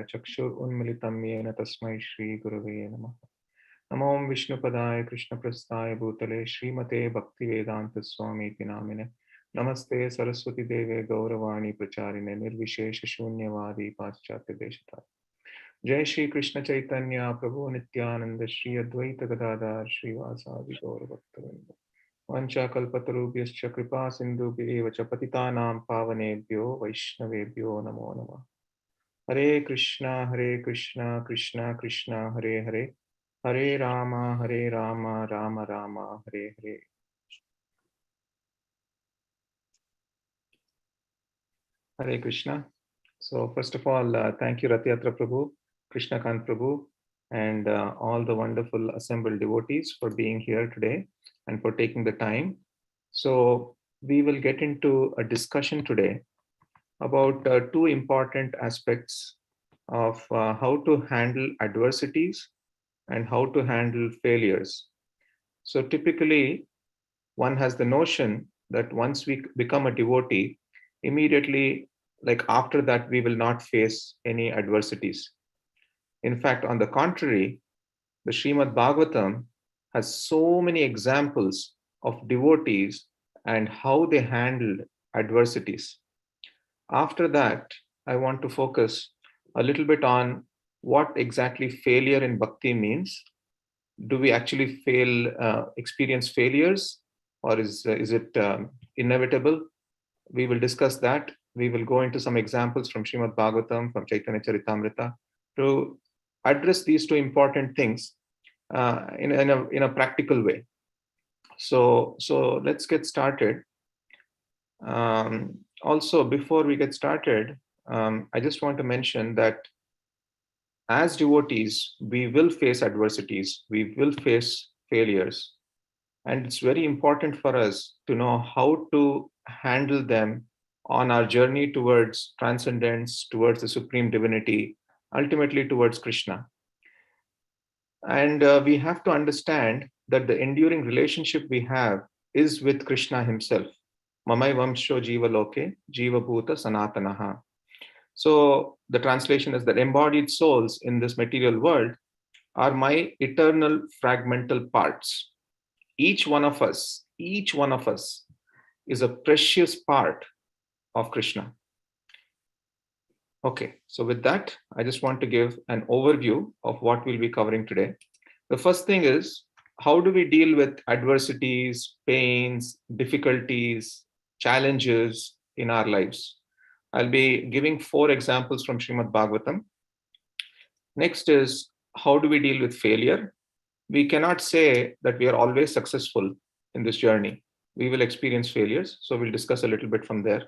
चक्षुर उन्मिलितं येन तस्मै श्री गुरवे नमः। नमो विष्णुपदाय कृष्णप्रस्थाय भूतले श्रीमते भक्तिवेदांत स्वामीति नामिने। नमस्ते सरस्वती देवे गौरवाणी प्रचारिणे निर्विशेष शून्यवादी पाश्चात्य देशतारिणे। जय श्री कृष्ण चैतन्य प्रभु नित्यानंद श्री अद्वैत गदाधर श्रीवासादि गौर भक्तवृंद। वाञ्छाकल्पतरुभ्यश्च कृपा सिन्धुभ्येव च पतितानां पावनेभ्यो वैष्णवेभ्यो नमो नमः। हरे कृष्णा कृष्णा कृष्णा हरे हरे, हरे Ram Ram Ram Hare Hare. Hare Krishna. So first of all, thank you Rathayatra Prabhu, Krishna Kant Prabhu, and all the wonderful assembled devotees for being here today and for taking the time. So we will get into a discussion today about two important aspects of how to handle adversities and how to handle failures. So typically, one has the notion that once we become a devotee, immediately, like after that, we will not face any adversities. In fact, on the contrary, the Srimad Bhagavatam has so many examples of devotees and how they handled adversities. After that, I want to focus a little bit on what exactly failure in bhakti means. Do we actually experience failures, or is it inevitable? We will discuss that. We will go into some examples from Srimad Bhagavatam, from Chaitanya Charitamrita, to address these two important things in a practical way. So let's get started. Also, before we get started, I just want to mention that as devotees, we will face adversities, we will face failures, and it's very important for us to know how to handle them on our journey towards transcendence, towards the supreme divinity, ultimately towards Krishna. And we have to understand that the enduring relationship we have is with Krishna himself. Mamai vamsho jiva loke, jiva bhuta sanatanaha. So the translation is that embodied souls in this material world are my eternal fragmental parts. Each one of us is a precious part of Krishna. Okay, so with that, I just want to give an overview of what we'll be covering today. The first thing is, how do we deal with adversities, pains, difficulties, challenges in our lives? I'll be giving 4 examples from Srimad Bhagavatam. Next is, how do we deal with failure? We cannot say that we are always successful in this journey. We will experience failures. So we'll discuss a little bit from there.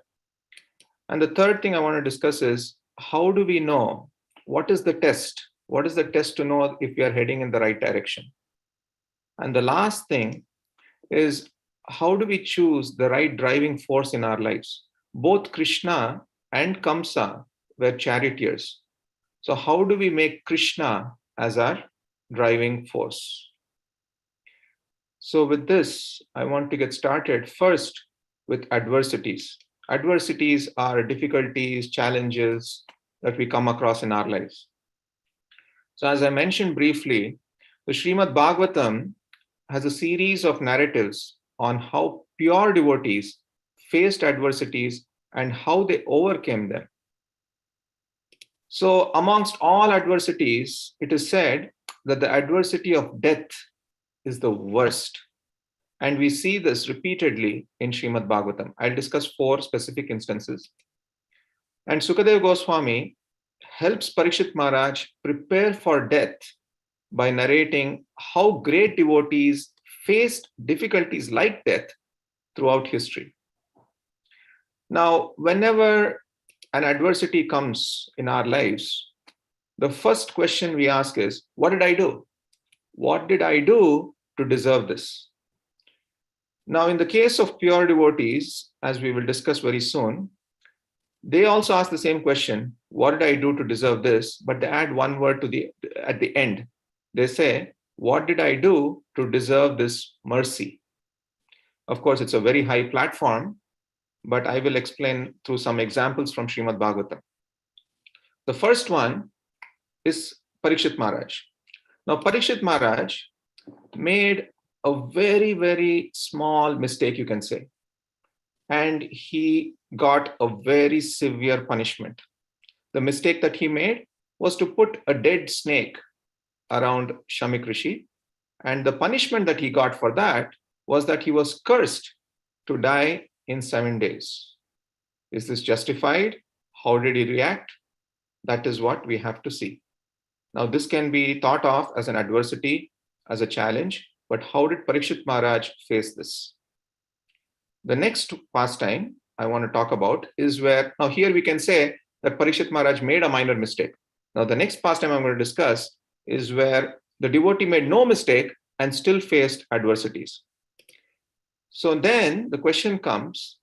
And the third thing I want to discuss is, how do we know what is the test? What is the test to know if we are heading in the right direction? And the last thing is, how do we choose the right driving force in our lives? Both Krishna and Kamsa were charioteers. So how do we make Krishna as our driving force? So with this, I want to get started first with adversities. Adversities are difficulties, challenges that we come across in our lives. So as I mentioned briefly, the Srimad Bhagavatam has a series of narratives on how pure devotees faced adversities and how they overcame them. So amongst all adversities, it is said that the adversity of death is the worst. And we see this repeatedly in Srimad Bhagavatam. I'll discuss 4 specific instances. And Sukadeva Goswami helps Pariksit Maharaj prepare for death by narrating how great devotees faced difficulties like death throughout history. Now, whenever an adversity comes in our lives, the first question we ask is, what did I do? What did I do to deserve this? Now, in the case of pure devotees, as we will discuss very soon, they also ask the same question, what did I do to deserve this? But they add one word at the end. They say, what did I do to deserve this mercy? Of course, it's a very high platform, but I will explain through some examples from Srimad Bhagavatam. The first one is Pariksit Maharaj. Now, Pariksit Maharaj made a very, very small mistake, you can say, and he got a very severe punishment. The mistake that he made was to put a dead snake around Shamik Rishi, and the punishment that he got for that was that he was cursed to die in 7 days. Is this justified? How did he react? That is what we have to see. Now, this can be thought of as an adversity, as a challenge, but how did Pariksit Maharaj face this? The next pastime I want to talk about is where, now here we can say that Pariksit Maharaj made a minor mistake. Now, the next pastime I'm going to discuss is where the devotee made no mistake and still faced adversities. So then the question comes,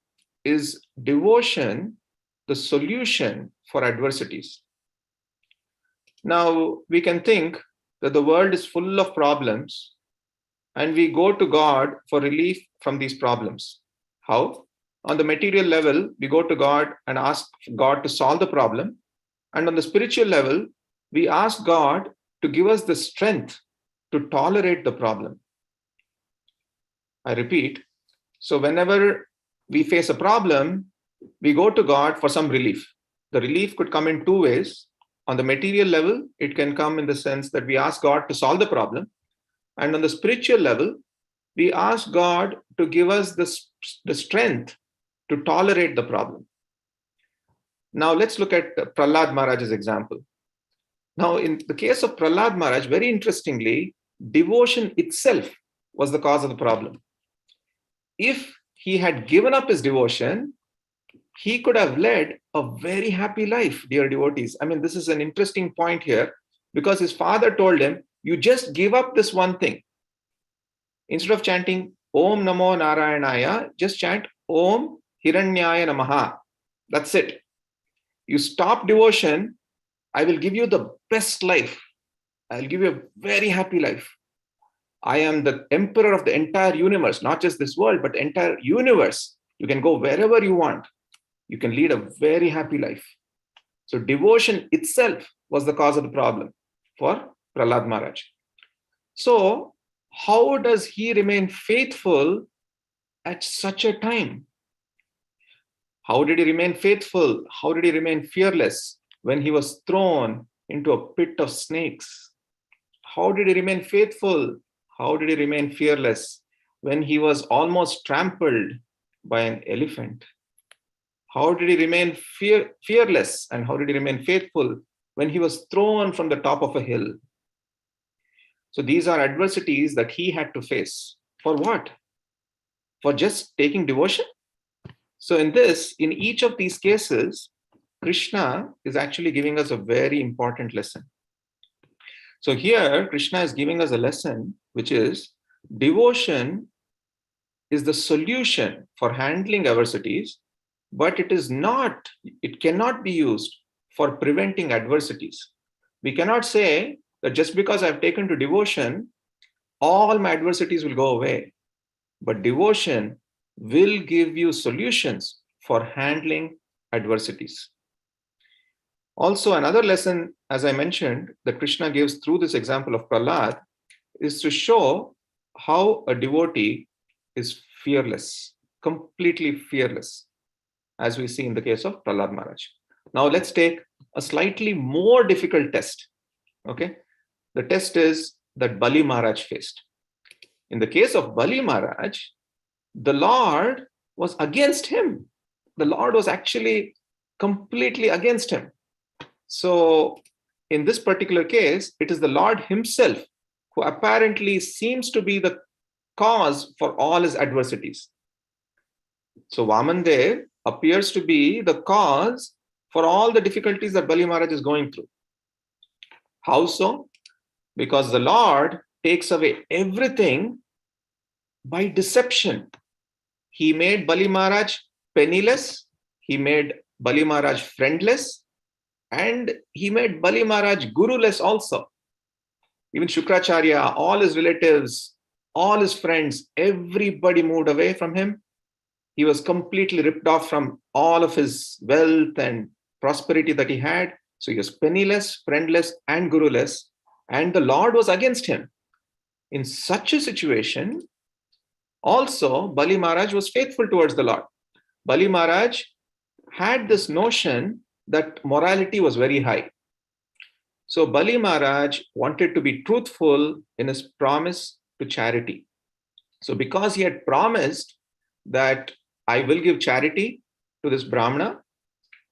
is devotion the solution for adversities? Now, we can think that the world is full of problems and we go to God for relief from these problems. How? On the material level, we go to God and ask God to solve the problem. And on the spiritual level, we ask God to give us the strength to tolerate the problem. I repeat, so whenever we face a problem, we go to God for some relief. The relief could come in two ways. On the material level, it can come in the sense that we ask God to solve the problem. And on the spiritual level, we ask God to give us the strength to tolerate the problem. Now, let's look at Prahlada Maharaj's example. Now, in the case of Prahlada Maharaj, very interestingly, devotion itself was the cause of the problem. If he had given up his devotion, he could have led a very happy life, dear devotees. I mean, this is an interesting point here because his father told him, you just give up this one thing. Instead of chanting Om Namo Narayanaya, just chant Om Hiranyaya Namaha. That's it. You stop devotion, I will give you the best life. I'll give you a very happy life. I am the emperor of the entire universe, not just this world, but the entire universe. You can go wherever you want. You can lead a very happy life. So devotion itself was the cause of the problem for Prahlada Maharaj. So how does he remain faithful at such a time? How did he remain faithful? How did he remain fearless when he was thrown into a pit of snakes? How did he remain faithful? How did he remain fearless when he was almost trampled by an elephant? How did he remain fearless and how did he remain faithful when he was thrown from the top of a hill? So these are adversities that he had to face. For what? For just taking devotion? So in each of these cases, Krishna is actually giving us a very important lesson. So here, Krishna is giving us a lesson, which is devotion is the solution for handling adversities, but it cannot be used for preventing adversities. We cannot say that just because I've taken to devotion, all my adversities will go away. But devotion will give you solutions for handling adversities. Also, another lesson, as I mentioned, that Krishna gives through this example of Prahlada is to show how a devotee is fearless, completely fearless, as we see in the case of Prahlada Maharaj. Now, let's take a slightly more difficult test. Okay, the test is that Bali Maharaj faced. In the case of Bali Maharaj, the Lord was against him. The Lord was actually completely against him. So in this particular case, it is the Lord himself who apparently seems to be the cause for all his adversities. So Vamandev appears to be the cause for all the difficulties that Bali Maharaj is going through. How so? Because the Lord takes away everything by deception. He made Bali Maharaj penniless, he made Bali Maharaj friendless, and he made Bali Maharaj guruless also. Even Shukracharya, all his relatives, all his friends, everybody moved away from him. He was completely ripped off from all of his wealth and prosperity that he had. So he was penniless, friendless, and guruless, and the Lord was against him. In such a situation, also Bali Maharaj was faithful towards the Lord. Bali Maharaj had this notion that morality was very high. So Bali Maharaj wanted to be truthful in his promise to charity. So because he had promised that I will give charity to this Brahmana,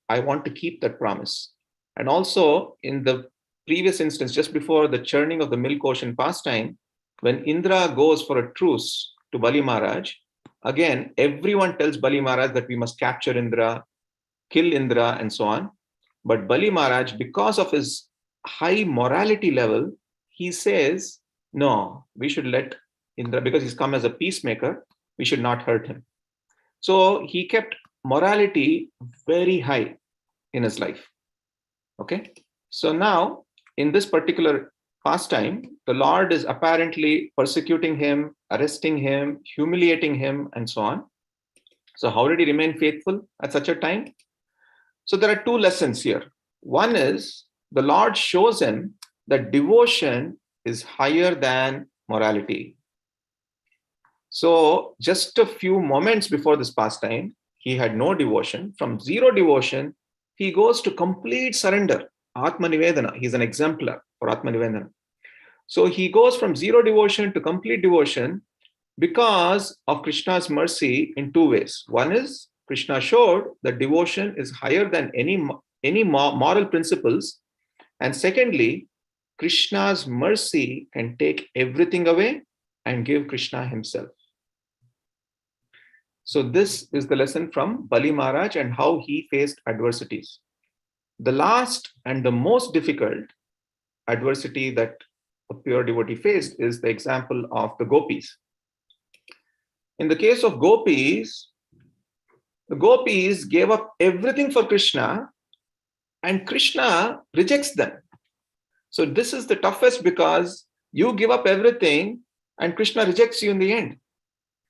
I want to keep that promise. And also in the previous instance, just before the churning of the milk ocean pastime, when Indra goes for a truce to Bali Maharaj, again, everyone tells Bali Maharaj that we must capture Indra, kill Indra, and so on. But Bali Maharaj, because of his high morality level, he says, no, we should let Indra, because he's come as a peacemaker, we should not hurt him. So he kept morality very high in his life. Okay. So now, in this particular pastime, the Lord is apparently persecuting him, arresting him, humiliating him, and so on. So how did he remain faithful at such a time? So there are two lessons here. One is the Lord shows him that devotion is higher than morality. So just a few moments before this pastime, he had no devotion. From zero devotion, he goes to complete surrender, Atma Nivedana. He's an exemplar for Atma Nivedana. So he goes from zero devotion to complete devotion because of Krishna's mercy in two ways. One is Krishna showed that devotion is higher than any moral principles. And secondly, Krishna's mercy can take everything away and give Krishna himself. So this is the lesson from Bali Maharaj and how he faced adversities. The last and the most difficult adversity that a pure devotee faced is the example of the gopis. In the case of gopis, the gopis gave up everything for Krishna and Krishna rejects them. So this is the toughest because you give up everything and Krishna rejects you in the end.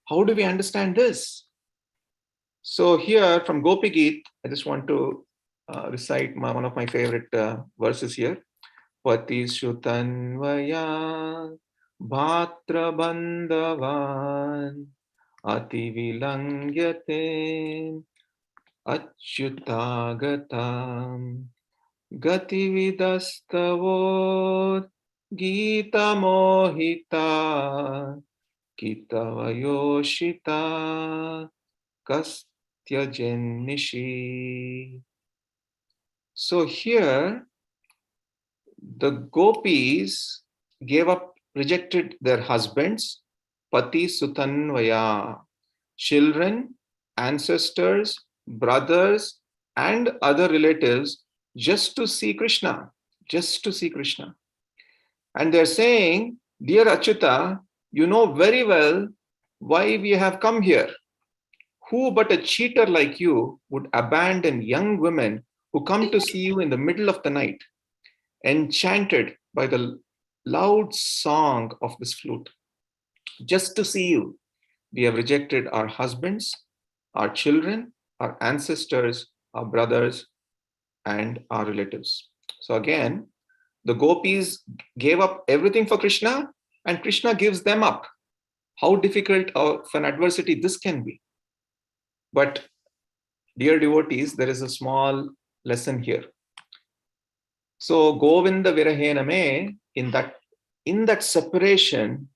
How do we understand this? So here from Gopi Geet, I just want to recite one of my favorite verses here. Pati Shutanvaya Bhatra Bandhavan Ati Vilangyate Achyutagatam Gati Vidastavod Gita Mohita Kitavayoshita Kastyajenishi. So here, the gopis rejected their husbands, Pati Sutanvaya, children, ancestors, brothers, and other relatives just to see Krishna, And they're saying, dear Achyuta, you know very well why we have come here. Who but a cheater like you would abandon young women who come to see you in the middle of the night, enchanted by the loud song of this flute? Just to see you, we have rejected our husbands, our children, our ancestors, our brothers, and our relatives. So again, the gopis gave up everything for Krishna, and Krishna gives them up. How difficult of an adversity this can be. But dear devotees, there is a small lesson here. So Govinda Virahena me, in that separation,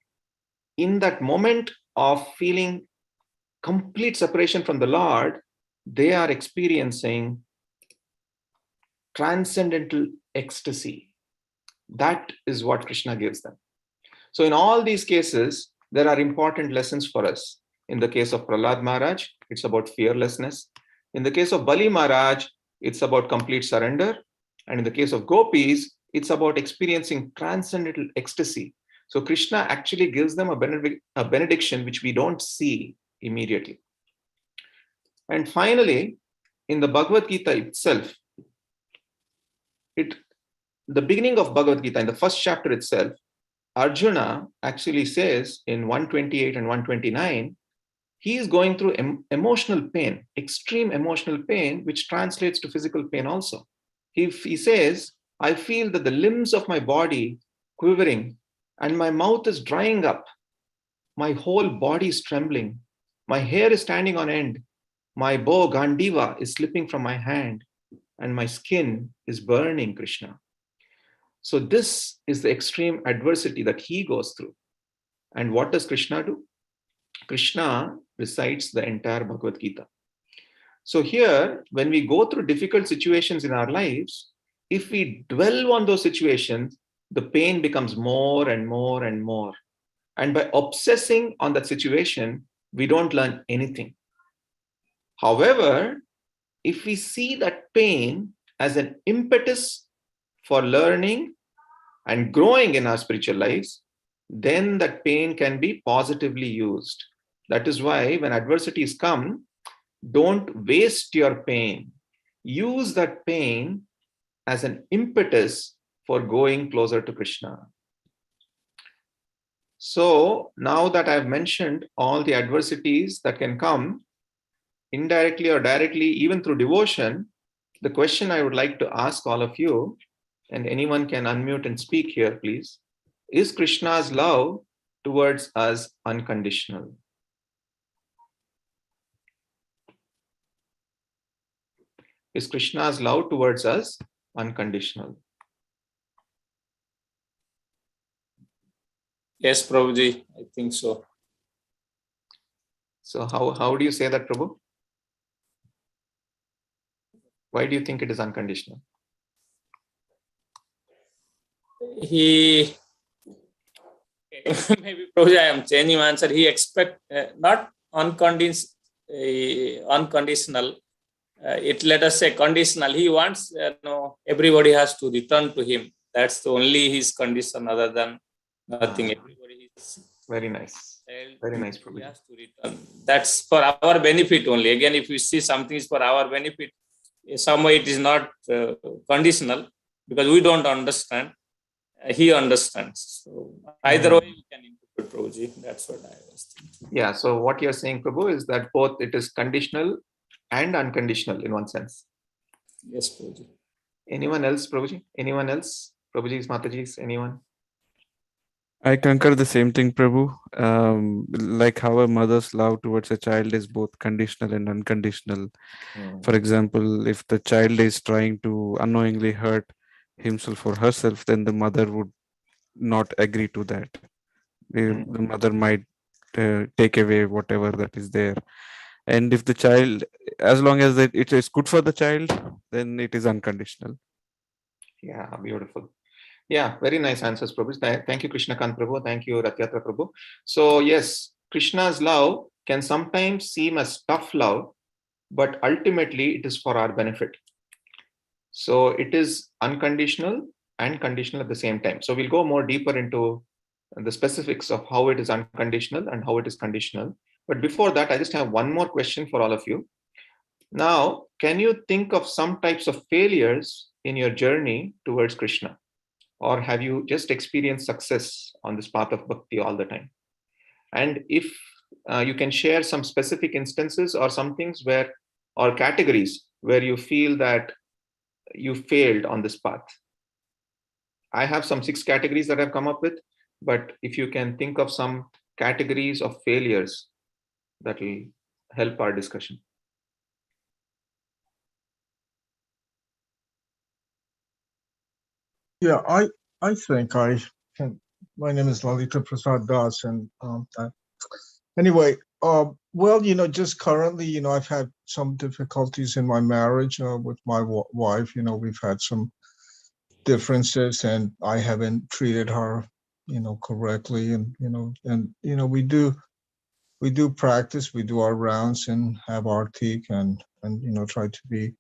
in that moment of feeling complete separation from the Lord, they are experiencing transcendental ecstasy. That is what Krishna gives them. So in all these cases, there are important lessons for us. In the case of Prahlada Maharaj, it's about fearlessness. In the case of Bali Maharaj, it's about complete surrender. And in the case of gopis, it's about experiencing transcendental ecstasy. So Krishna actually gives them a benediction which we don't see immediately. And finally, in the Bhagavad Gita itself, the beginning of Bhagavad Gita, in the first chapter itself, Arjuna actually says in 128 and 129, he is going through emotional pain, extreme emotional pain, which translates to physical pain also. He says, I feel that the limbs of my body quivering and my mouth is drying up. My whole body is trembling. My hair is standing on end. My bow Gandiva is slipping from my hand and my skin is burning, Krishna. So this is the extreme adversity that he goes through. And what does Krishna do? Krishna recites the entire Bhagavad Gita. So here, when we go through difficult situations in our lives, if we dwell on those situations, the pain becomes more and more and more. And by obsessing on that situation, we don't learn anything. However, if we see that pain as an impetus for learning and growing in our spiritual lives, then that pain can be positively used. That is why when adversities come, don't waste your pain. Use that pain as an impetus for going closer to Krishna. So now that I've mentioned all the adversities that can come indirectly or directly, even through devotion, the question I would like to ask all of you, and anyone can unmute and speak here, please. Is Krishna's love towards us unconditional? Is Krishna's love towards us unconditional? Yes, Prabhuji, I think so. So how do you say that, Prabhu? Why do you think it is unconditional? He maybe Prabhuji, I am changing my answer. He expect not unconditional. Let us say conditional. He wants everybody has to return to him. That's the only his condition. Other than nothing, everybody is very nice. Very nice, Prabhuji. He has to return. That's for our benefit only. Again, if you see something is for our benefit, some way it is not conditional because we don't understand. He understands. So either way we can interpret, Prabhuji. That's what I was thinking. Yeah. So what you're saying, Prabhu, is that both it is conditional and unconditional in one sense. Yes, Prabhuji. Anyone else, Prabhuji? Anyone else? Prabhuji's, Mataji's, anyone? I concur the same thing, Prabhu. Like how a mother's love towards a child is both conditional and unconditional. For example, if the child is trying to unknowingly hurt himself or herself, then the mother would not agree to that. The mother might take away whatever that is there. And if the child, as long as it is good for the child, then it is unconditional. Yeah, beautiful. Yeah, very nice answers, Prabhu. Thank you, Krishna Kant Prabhu. Thank you, Ratyatra Prabhu. So yes, Krishna's love can sometimes seem as tough love, but ultimately it is for our benefit. So it is unconditional and conditional at the same time. So we'll go more deeper into the specifics of how it is unconditional and how it is conditional. But before that, I just have one more question for all of you. Now, can you think of some types of failures in your journey towards Krishna? Or have you just experienced success on this path of bhakti all the time? And if you can share some specific instances or some things where, or categories where you feel that you failed on this path. I have some 6 categories that I've come up with, but if you can think of some categories of failures, that will help our discussion. Yeah, I think I can. My name is Lalita Prasad Das, and anyway, well, just currently, I've had some difficulties in my marriage with my wife. We've had some differences, and I haven't treated her, correctly, and we do practice, we do our rounds and have our teak and try to be.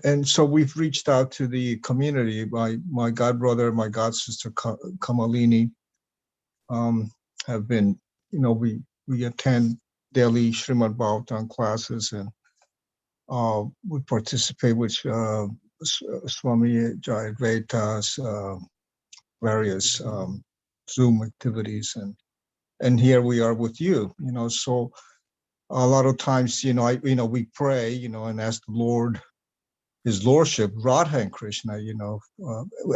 And so we've reached out to the community. My godbrother, my godsister Kamalini have been, we attend daily Srimad Bhagavatam classes, and we participate with Swami Jayadvaita's various Zoom activities, and here we are with you. So a lot of times, we pray, and ask the Lord his lordship, Radha and Krishna,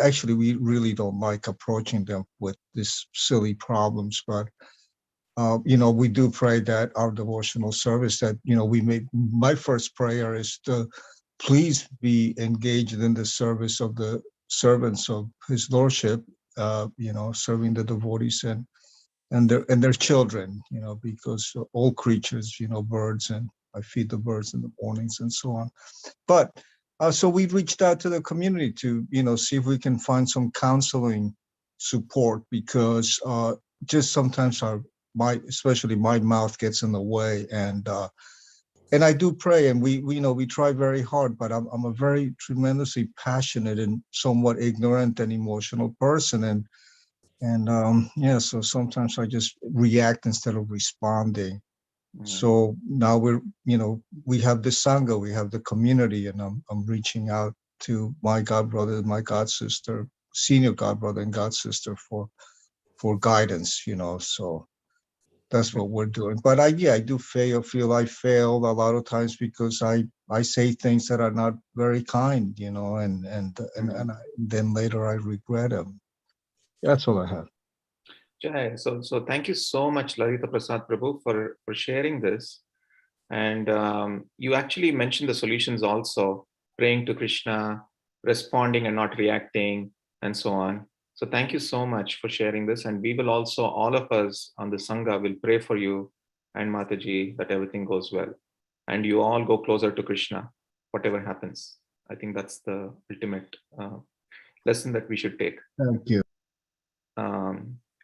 actually, we really don't like approaching them with these silly problems, but we do pray that our devotional service that, my first prayer is to please be engaged in the service of the servants of his lordship, serving the devotees and their children, because all creatures, birds, and I feed the birds in the mornings and so on. But so we reached out to the community to, see if we can find some counseling support, because just sometimes especially my mouth gets in the way, and I do pray, and we try very hard, but I'm a very tremendously passionate and somewhat ignorant and emotional person, and so sometimes I just react instead of responding. So now we have the Sangha, we have the community, and I'm reaching out to my god brother, my god sister, senior god brother and god sister for guidance, so that's what we're doing. But I do feel I failed a lot of times, because I say things that are not very kind, and then later I regret them. That's all I have. Jai. So thank you so much, Lalita Prasad Prabhu, for sharing this. And you actually mentioned the solutions also, praying to Krishna, responding and not reacting, and so on. So thank you so much for sharing this. And we will also, all of us on the Sangha will pray for you and Mataji that everything goes well. And you all go closer to Krishna, whatever happens. I think that's the ultimate lesson that we should take. Thank you.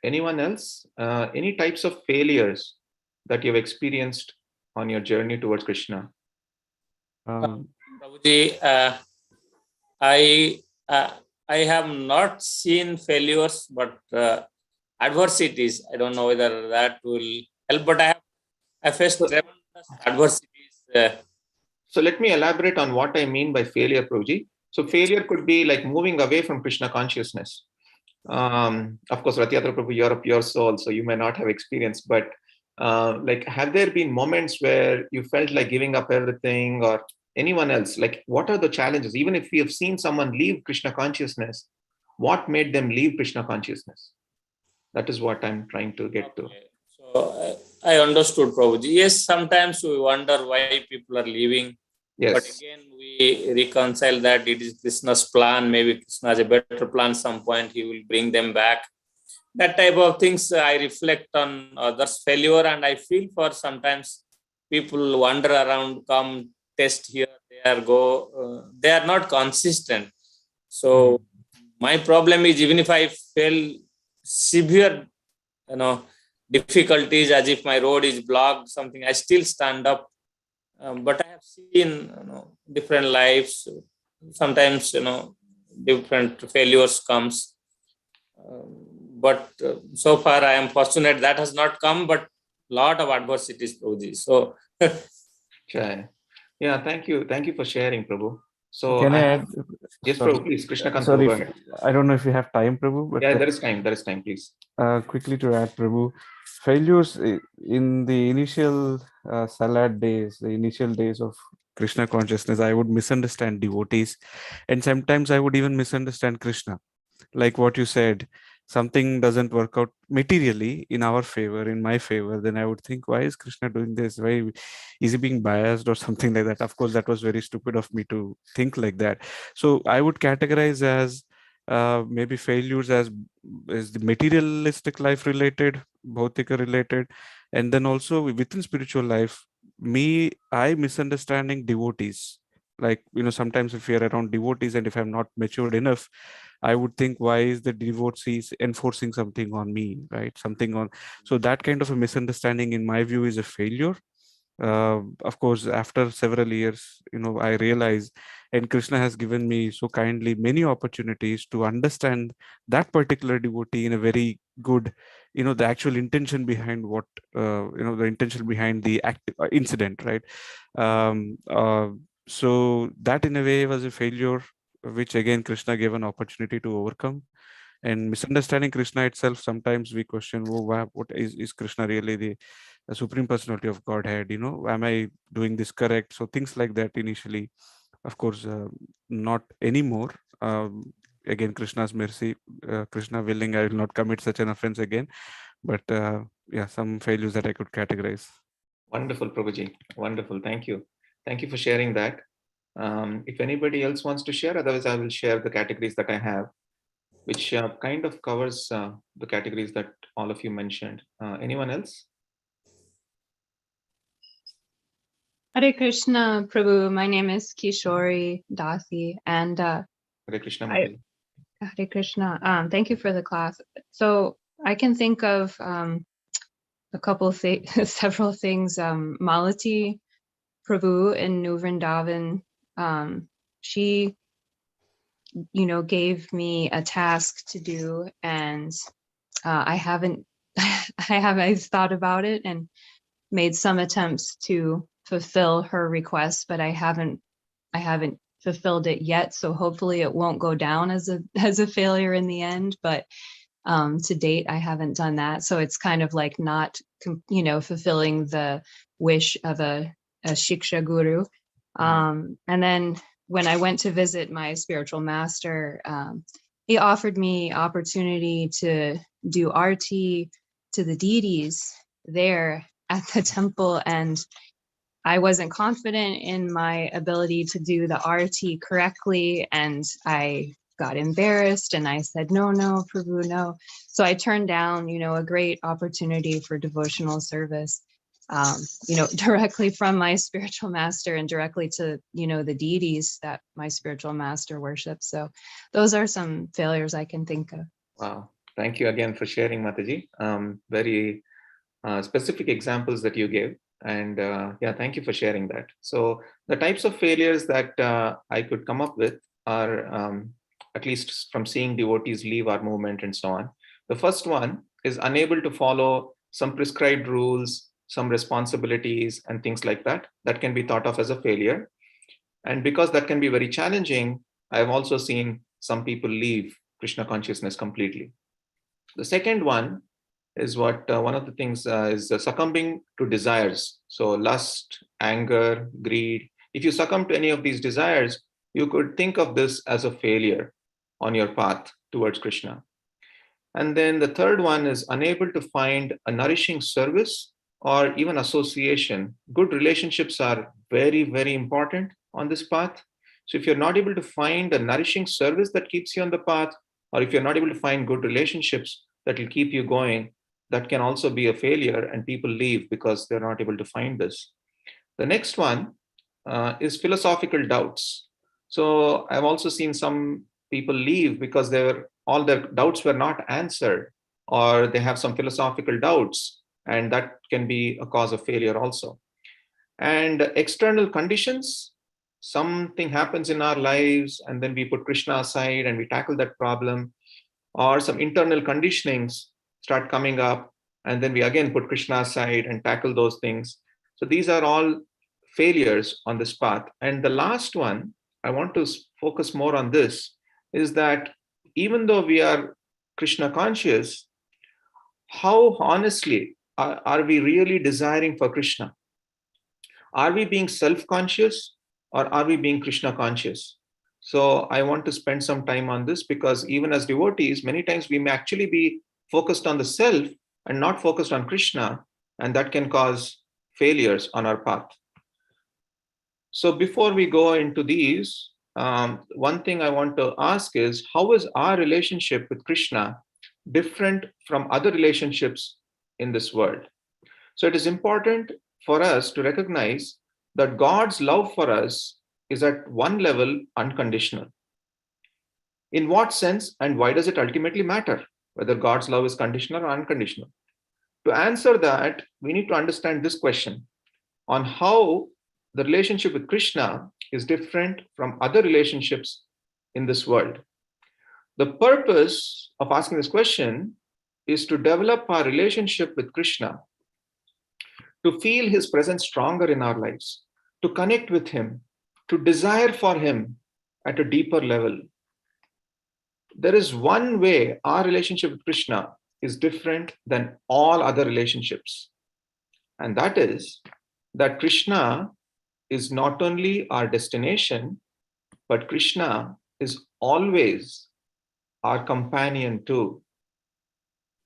Anyone else? Any types of failures that you've experienced on your journey towards Krishna? Prabhuji, I have not seen failures, but adversities. I don't know whether that will help, but I faced tremendous adversities. So let me elaborate on what I mean by failure, Prabhuji. So failure could be like moving away from Krishna consciousness. Of course, Ratyatra Prabhu, you're a pure soul, so you may not have experience, but have there been moments where you felt like giving up everything, or anyone else? Like, what are the challenges? Even if we have seen someone leave Krishna consciousness, what made them leave Krishna consciousness? That is what I'm trying to get to. So I understood, Prabhuji. Yes, sometimes we wonder why people are leaving. Yes. But again, we reconcile that it is Krishna's plan. Maybe Krishna has a better plan. Some point he will bring them back. That type of things I reflect on others' failure, and I feel for sometimes people wander around, come test here, there, go. They are not consistent. So my problem is, even if I fail severe, difficulties, as if my road is blocked, something, I still stand up. But I have seen different lives. Sometimes different failures comes. But so far I am fortunate that has not come, but lot of adversities, Prabhuji. So yeah, thank you for sharing, Prabhu. So can I add? Yes, Prabhu, please. Krishna Sorry, Prabhu, I don't know if you have time, Prabhu. But yeah, there is time, please. Quickly to add, Prabhu, failures in the initial salad days, the initial days of Krishna consciousness, I would misunderstand devotees, and sometimes I would even misunderstand Krishna. Like what you said, something doesn't work out materially in our favor, in my favor, then I would think, why is Krishna doing this? Why is he being biased or something like that? Of course, that was very stupid of me to think like that. So I would categorize as maybe failures as is the materialistic life related, bhautika related, and then also within spiritual life, I misunderstanding devotees. Like, sometimes if you're around devotees and if I'm not matured enough, I would think, why is the devotees enforcing something on me, right? So that kind of a misunderstanding, in my view, is a failure. Of course, after several years, I realize, and Krishna has given me so kindly many opportunities to understand that particular devotee in a very good, the actual intention behind what, the intention behind the incident, right? So that in a way was a failure, which again Krishna gave an opportunity to overcome. And misunderstanding Krishna itself, sometimes we question, oh, wow, what is Krishna really the Supreme Personality of Godhead? Am I doing this correct? So things like that initially Of course, not anymore. Again, Krishna's mercy, Krishna willing, I will not commit such an offense again. But yeah, some failures that I could categorize. Wonderful, Prabhuji. Wonderful. Thank you. Thank you for sharing that. If anybody else wants to share, otherwise I will share the categories that I have, which kind of covers the categories that all of you mentioned. Anyone else? Hare Krishna, Prabhu. My name is Kishori Dasi, and Hare Krishna, Mataji. Hare Krishna. Thank you for the class. So I can think of a couple of several things. Malati Prabhu in New Vrindavan, she, gave me a task to do, and I haven't, I've thought about it and made some attempts to fulfill her request, but I haven't fulfilled it yet. So hopefully it won't go down as a failure in the end. But to date, I haven't done that. So it's kind of like not, fulfilling the wish of a Shiksha Guru. And then when I went to visit my spiritual master, he offered me opportunity to do arti to the deities there at the temple, and I wasn't confident in my ability to do the arti correctly, and I got embarrassed and I said, no, Prabhu, no. So I turned down, a great opportunity for devotional service, directly from my spiritual master and directly to, the deities that my spiritual master worships. So those are some failures I can think of. Wow. Thank you again for sharing, Mataji. Very specific examples that you gave. And yeah, thank you for sharing that. So the types of failures that I could come up with are, at least from seeing devotees leave our movement and so on. The first one is unable to follow some prescribed rules, some responsibilities and things like that. That can be thought of as a failure. And because that can be very challenging, I've also seen some people leave Krishna consciousness completely. The second one is what one of the things is succumbing to desires. So lust, anger, greed. If you succumb to any of these desires, you could think of this as a failure on your path towards Krishna. And then the third one is unable to find a nourishing service or even association. Good relationships are very, very important on this path. So if you're not able to find a nourishing service that keeps you on the path, or if you're not able to find good relationships that will keep you going, that can also be a failure, and people leave because they're not able to find this. The next one is philosophical doubts. So I've also seen some people leave because all their doubts were not answered, or they have some philosophical doubts, and that can be a cause of failure also. And external conditions, something happens in our lives, and then we put Krishna aside and we tackle that problem, or some internal conditionings start coming up, and then we again put Krishna aside and tackle those things. So these are all failures on this path. And the last one, I want to focus more on this, is that even though we are Krishna conscious, how honestly are we really desiring for Krishna? Are we being self-conscious, or are we being Krishna conscious? So I want to spend some time on this, because even as devotees, many times we may actually be focused on the self and not focused on Krishna, and that can cause failures on our path. So before we go into these, one thing I want to ask is, how is our relationship with Krishna different from other relationships in this world? So it is important for us to recognize that God's love for us is at one level unconditional. In what sense and why does it ultimately matter whether God's love is conditional or unconditional? To answer that, we need to understand this question on how the relationship with Krishna is different from other relationships in this world. The purpose of asking this question is to develop our relationship with Krishna, to feel his presence stronger in our lives, to connect with him, to desire for him at a deeper level. There is one way our relationship with Krishna is different than all other relationships. And that is that Krishna is not only our destination, but Krishna is always our companion too.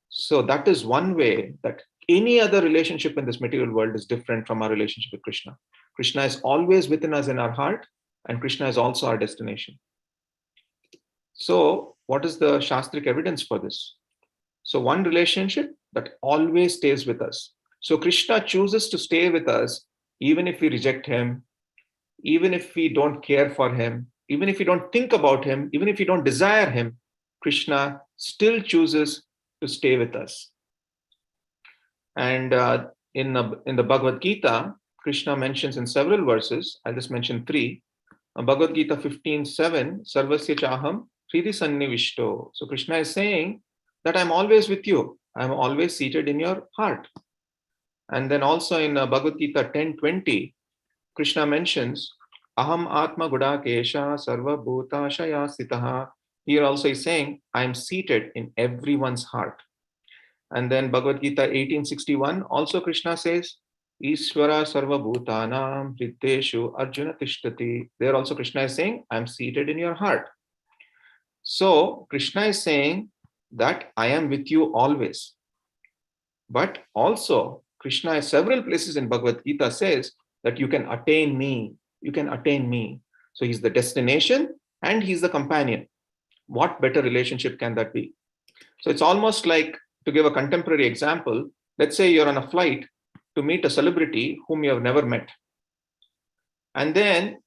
So that is one way that any other relationship in this material world is different from our relationship with Krishna. Krishna is always within us in our heart, and Krishna is also our destination. So what is the Shastric evidence for this? So one relationship that always stays with us. So Krishna chooses to stay with us even if we reject him, even if we don't care for him, even if we don't think about him, even if we don't desire him, Krishna still chooses to stay with us. And in the Bhagavad Gita, Krishna mentions in several verses, I'll just mention 3. Bhagavad Gita 15:7, Sarvasya Chaham Hridi Sannivishto. So Krishna is saying that I'm always with you. I'm always seated in your heart. And then also in Bhagavad Gita 10:20, Krishna mentions Aham Atma Gudakesha Sarva Bhutashaya Sitaha. Here also he's saying, I'm seated in everyone's heart. And then Bhagavad Gita 18:61, also Krishna says, Ishvara Sarva Bhutanam Hriddeshu Arjuna Tishtati. There also Krishna is saying, I'm seated in your heart. So Krishna is saying that I am with you always. But also Krishna in several places in Bhagavad Gita says that you can attain me. You can attain me. So he's the destination and he's the companion. What better relationship can that be? So it's almost like, to give a contemporary example, let's say you're on a flight to meet a celebrity whom you have never met. And then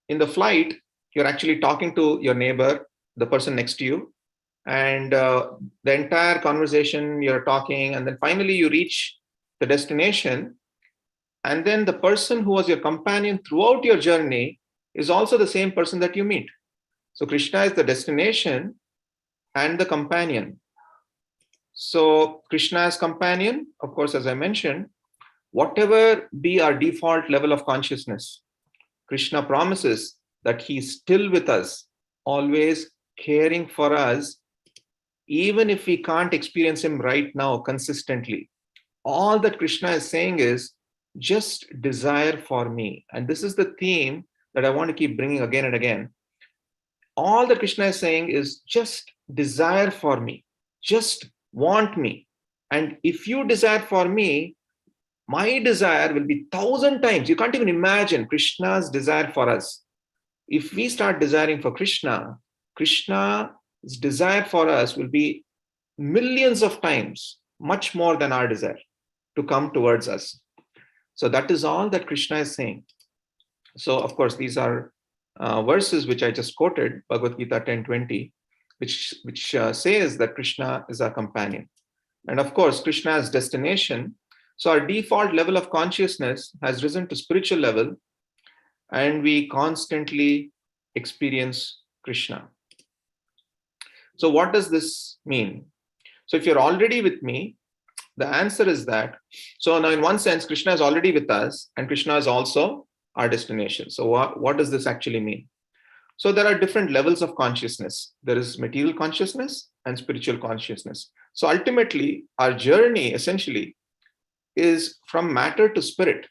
in the flight, you're actually talking to your neighbor, the person next to you, and the entire conversation you're talking, and then finally you reach the destination. And then the person who was your companion throughout your journey is also the same person that you meet. So Krishna is the destination and the companion. So Krishna as companion, of course, as I mentioned, whatever be our default level of consciousness, Krishna promises that he's still with us, always caring for us, even if we can't experience him right now consistently. All that Krishna is saying is, just desire for me. And this is the theme that I want to keep bringing again and again. All that Krishna is saying is, just desire for me. Just want me. And if you desire for me, my desire will be 1,000 times. You can't even imagine Krishna's desire for us. If we start desiring for Krishna, Krishna's desire for us will be millions of times, much more than our desire to come towards us. So that is all that Krishna is saying. So of course, these are verses which I just quoted, Bhagavad Gita 10:20, which says that Krishna is our companion. And of course, Krishna's destination. So our default level of consciousness has risen to spiritual level, and we constantly experience Krishna. So what does this mean? So if you're already with me, the answer is that, so now in one sense, Krishna is already with us and Krishna is also our destination. So what does this actually mean? So there are different levels of consciousness. There is material consciousness and spiritual consciousness. So ultimately, our journey essentially is from matter to spirit.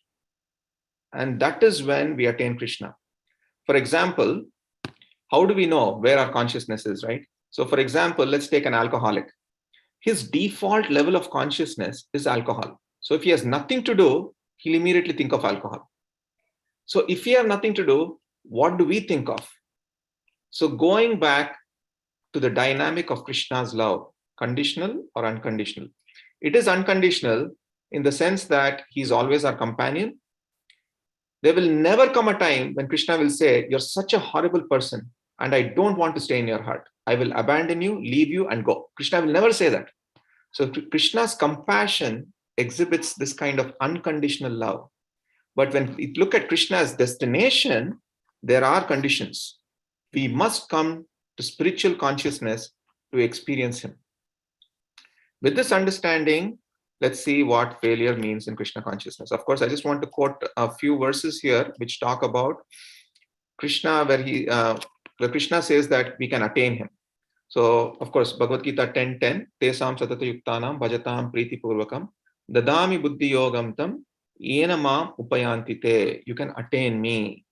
And that is when we attain Krishna. For example, how do we know where our consciousness is, right? So for example, let's take an alcoholic. His default level of consciousness is alcohol. So if he has nothing to do, he'll immediately think of alcohol. So if we have nothing to do, what do we think of? So going back to the dynamic of Krishna's love, conditional or unconditional? It is unconditional in the sense that he's always our companion. There will never come a time when Krishna will say, you're such a horrible person and I don't want to stay in your heart. I will abandon you, leave you and go. Krishna will never say that. So Krishna's compassion exhibits this kind of unconditional love. But when we look at Krishna's destination, there are conditions. We must come to spiritual consciousness to experience him. With this understanding, let's see what failure means in Krishna consciousness. Of course, I just want to quote a few verses here which talk about Krishna, where Krishna says that we can attain him. So, of course, Bhagavad Gita 10:10, Tesam satata yuktanam bhajatam priti purvakam dadami buddhi yogam tam yena mam upayanti te. You can attain me.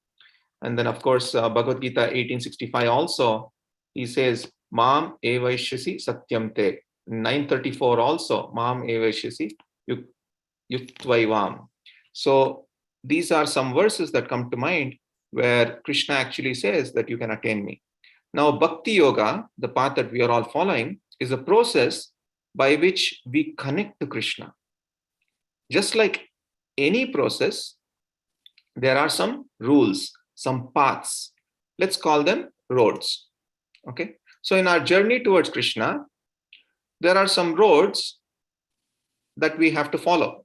And then, of course, Bhagavad Gita 1865 also, he says, Mam evaishyasi satyam te. 934 also, Mam evaishyasi yuktvavam. So these are some verses that come to mind where Krishna actually says that you can attain me. Now, Bhakti Yoga, the path that we are all following, is a process by which we connect to Krishna. Just like any process, there are some rules, some paths. Let's call them roads. Okay. So in our journey towards Krishna, there are some roads that we have to follow.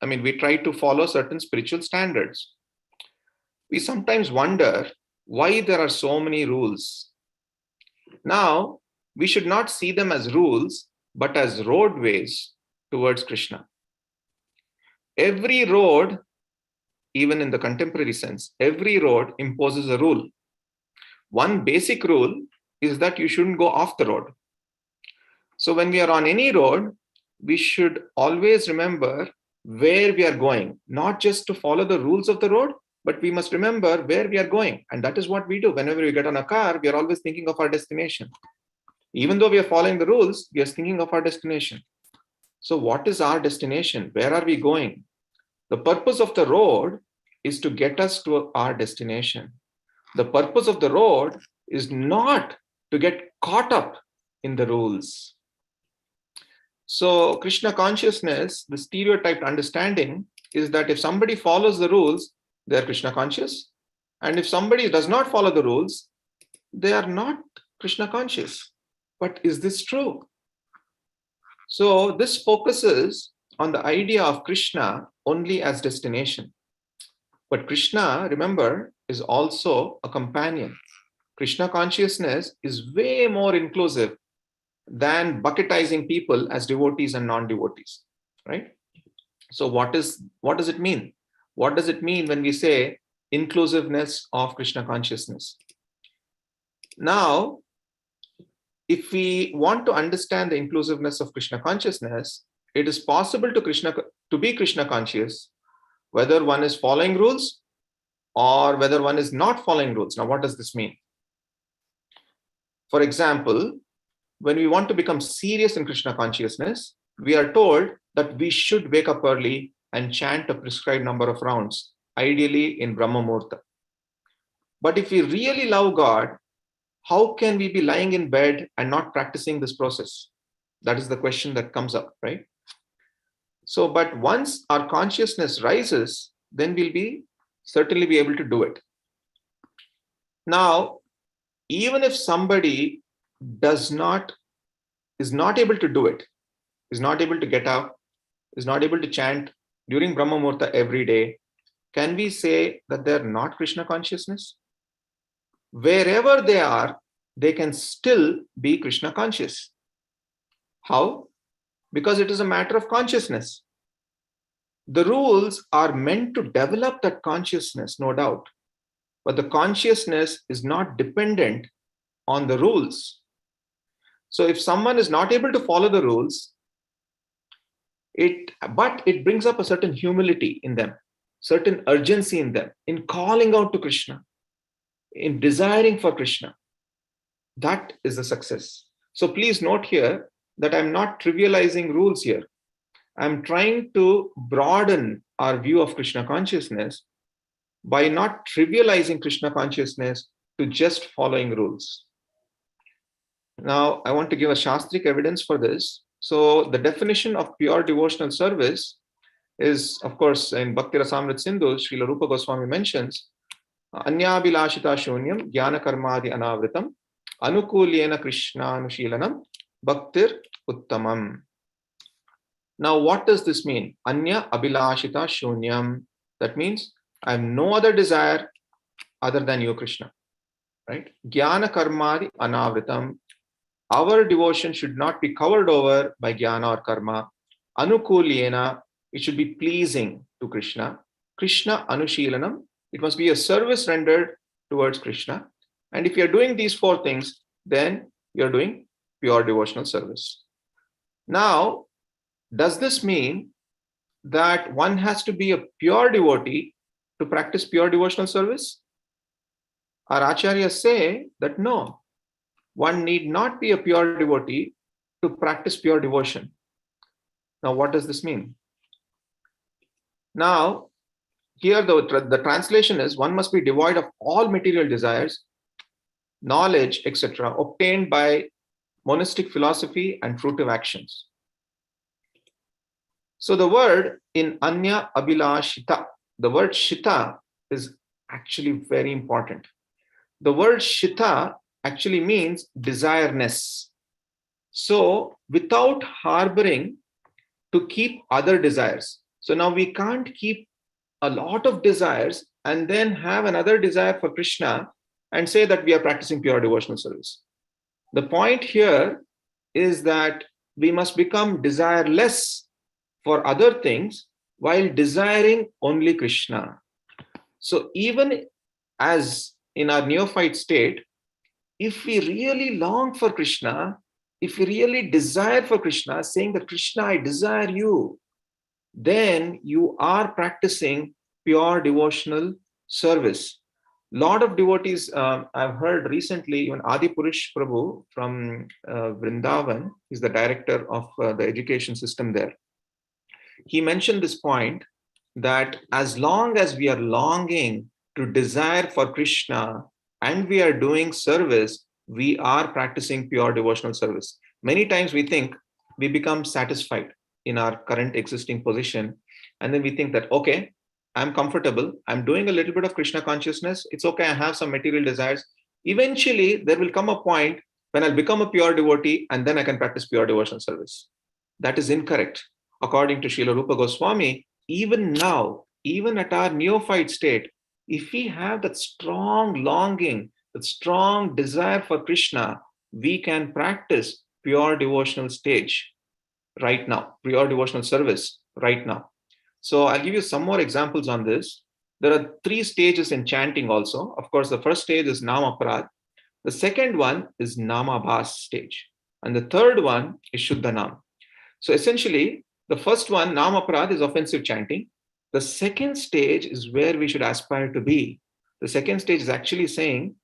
I mean, we try to follow certain spiritual standards. We sometimes wonder why there are so many rules. Now, we should not see them as rules, but as roadways towards Krishna. Every road, even in the contemporary sense, every road imposes a rule. One basic rule is that you shouldn't go off the road. So when we are on any road, we should always remember where we are going, not just to follow the rules of the road, but we must remember where we are going. And that is what we do. Whenever we get on a car, we are always thinking of our destination. Even though we are following the rules, we are thinking of our destination. So what is our destination? Where are we going? The purpose of the road is to get us to our destination. The purpose of the road is not to get caught up in the rules. So Krishna consciousness, the stereotyped understanding is that if somebody follows the rules, they are Krishna conscious. And if somebody does not follow the rules, they are not Krishna conscious. But is this true? So this focuses on the idea of Krishna only as destination. But Krishna, remember, is also a companion. Krishna consciousness is way more inclusive than bucketizing people as devotees and non-devotees, right? So what does it mean? What does it mean when we say inclusiveness of Krishna consciousness? Now, if we want to understand the inclusiveness of Krishna consciousness, it is possible to be Krishna conscious, whether one is following rules or whether one is not following rules. Now, what does this mean? For example, when we want to become serious in Krishna consciousness, we are told that we should wake up early and chant a prescribed number of rounds, ideally in Brahma Muhurta. But if we really love God, how can we be lying in bed and not practicing this process? That is the question that comes up, right? So, but once our consciousness rises, then we'll certainly be able to do it. Now, even if somebody is not able to do it, is not able to get up, is not able to chant during Brahma Muhurta every day, can we say that they're not Krishna consciousness? Wherever they are, they can still be Krishna conscious. How? Because it is a matter of consciousness. The rules are meant to develop that consciousness, no doubt. But the consciousness is not dependent on the rules. So if someone is not able to follow the rules, but it brings up a certain humility in them, certain urgency in them, in calling out to Krishna, in desiring for Krishna. That is the success. So please note here that I'm not trivializing rules here. I'm trying to broaden our view of Krishna consciousness by not trivializing Krishna consciousness to just following rules. Now, I want to give a Shastric evidence for this. So the definition of pure devotional service is, of course, in Bhakti Rasamrit Sindhu, Srila Rupa Goswami mentions, Anyabhilashita shunyam jnana karmadi anavritam anukulyena krishnanushilanam bhaktir uttamam. Now, what does this mean? Anya abhilashita shunyam. That means I have no other desire other than you, Krishna. Right? Jnana karmadi anavritam. Our devotion should not be covered over by jnana or karma. Anukulyena. It should be pleasing to Krishna. Krishna anushilanam. It must be a service rendered towards Krishna. And if you're doing these four things, then you're doing pure devotional service. Now, does this mean that one has to be a pure devotee to practice pure devotional service? our acharyas say that no, one need not be a pure devotee to practice pure devotion. Now, what does this mean? Now, here the translation is one must be devoid of all material desires, knowledge, etc., obtained by monastic philosophy and fruitive actions. So the word in Anya Abhilashita, the word Shita is actually very important. The word Shita actually means desireness. So without harboring to keep other desires. So now we can't keep a lot of desires and then have another desire for Krishna and say that we are practicing pure devotional service. The point here is that we must become desireless for other things while desiring only Krishna. So even as in our neophyte state, if we really long for Krishna, if we really desire for Krishna, saying that Krishna, I desire you, then you are practicing pure devotional service. Lot of devotees, I've heard recently, even Adi Purush Prabhu from Vrindavan, he's the director of the education system there. He mentioned this point that as long as we are longing to desire for Krishna and we are doing service, we are practicing pure devotional service. Many times we think we become satisfied in our current existing position. And then we think that, okay, I'm comfortable. I'm doing a little bit of Krishna consciousness. It's okay. I have some material desires. Eventually, there will come a point when I'll become a pure devotee and then I can practice pure devotional service. That is incorrect. According to Srila Rupa Goswami, even now, even at our neophyte state, if we have that strong longing, that strong desire for Krishna, we can practice pure devotional stage right now, pure devotional service right now. So I'll give you some more examples on this. There are 3 stages in chanting also. Of course, the first stage is Nama Parad. The second one is Nama Bhas stage. And the third one is Shuddha Nam. So essentially, the first one, Nama Parad, is offensive chanting. The second stage is where we should aspire to be. The second stage is actually saying,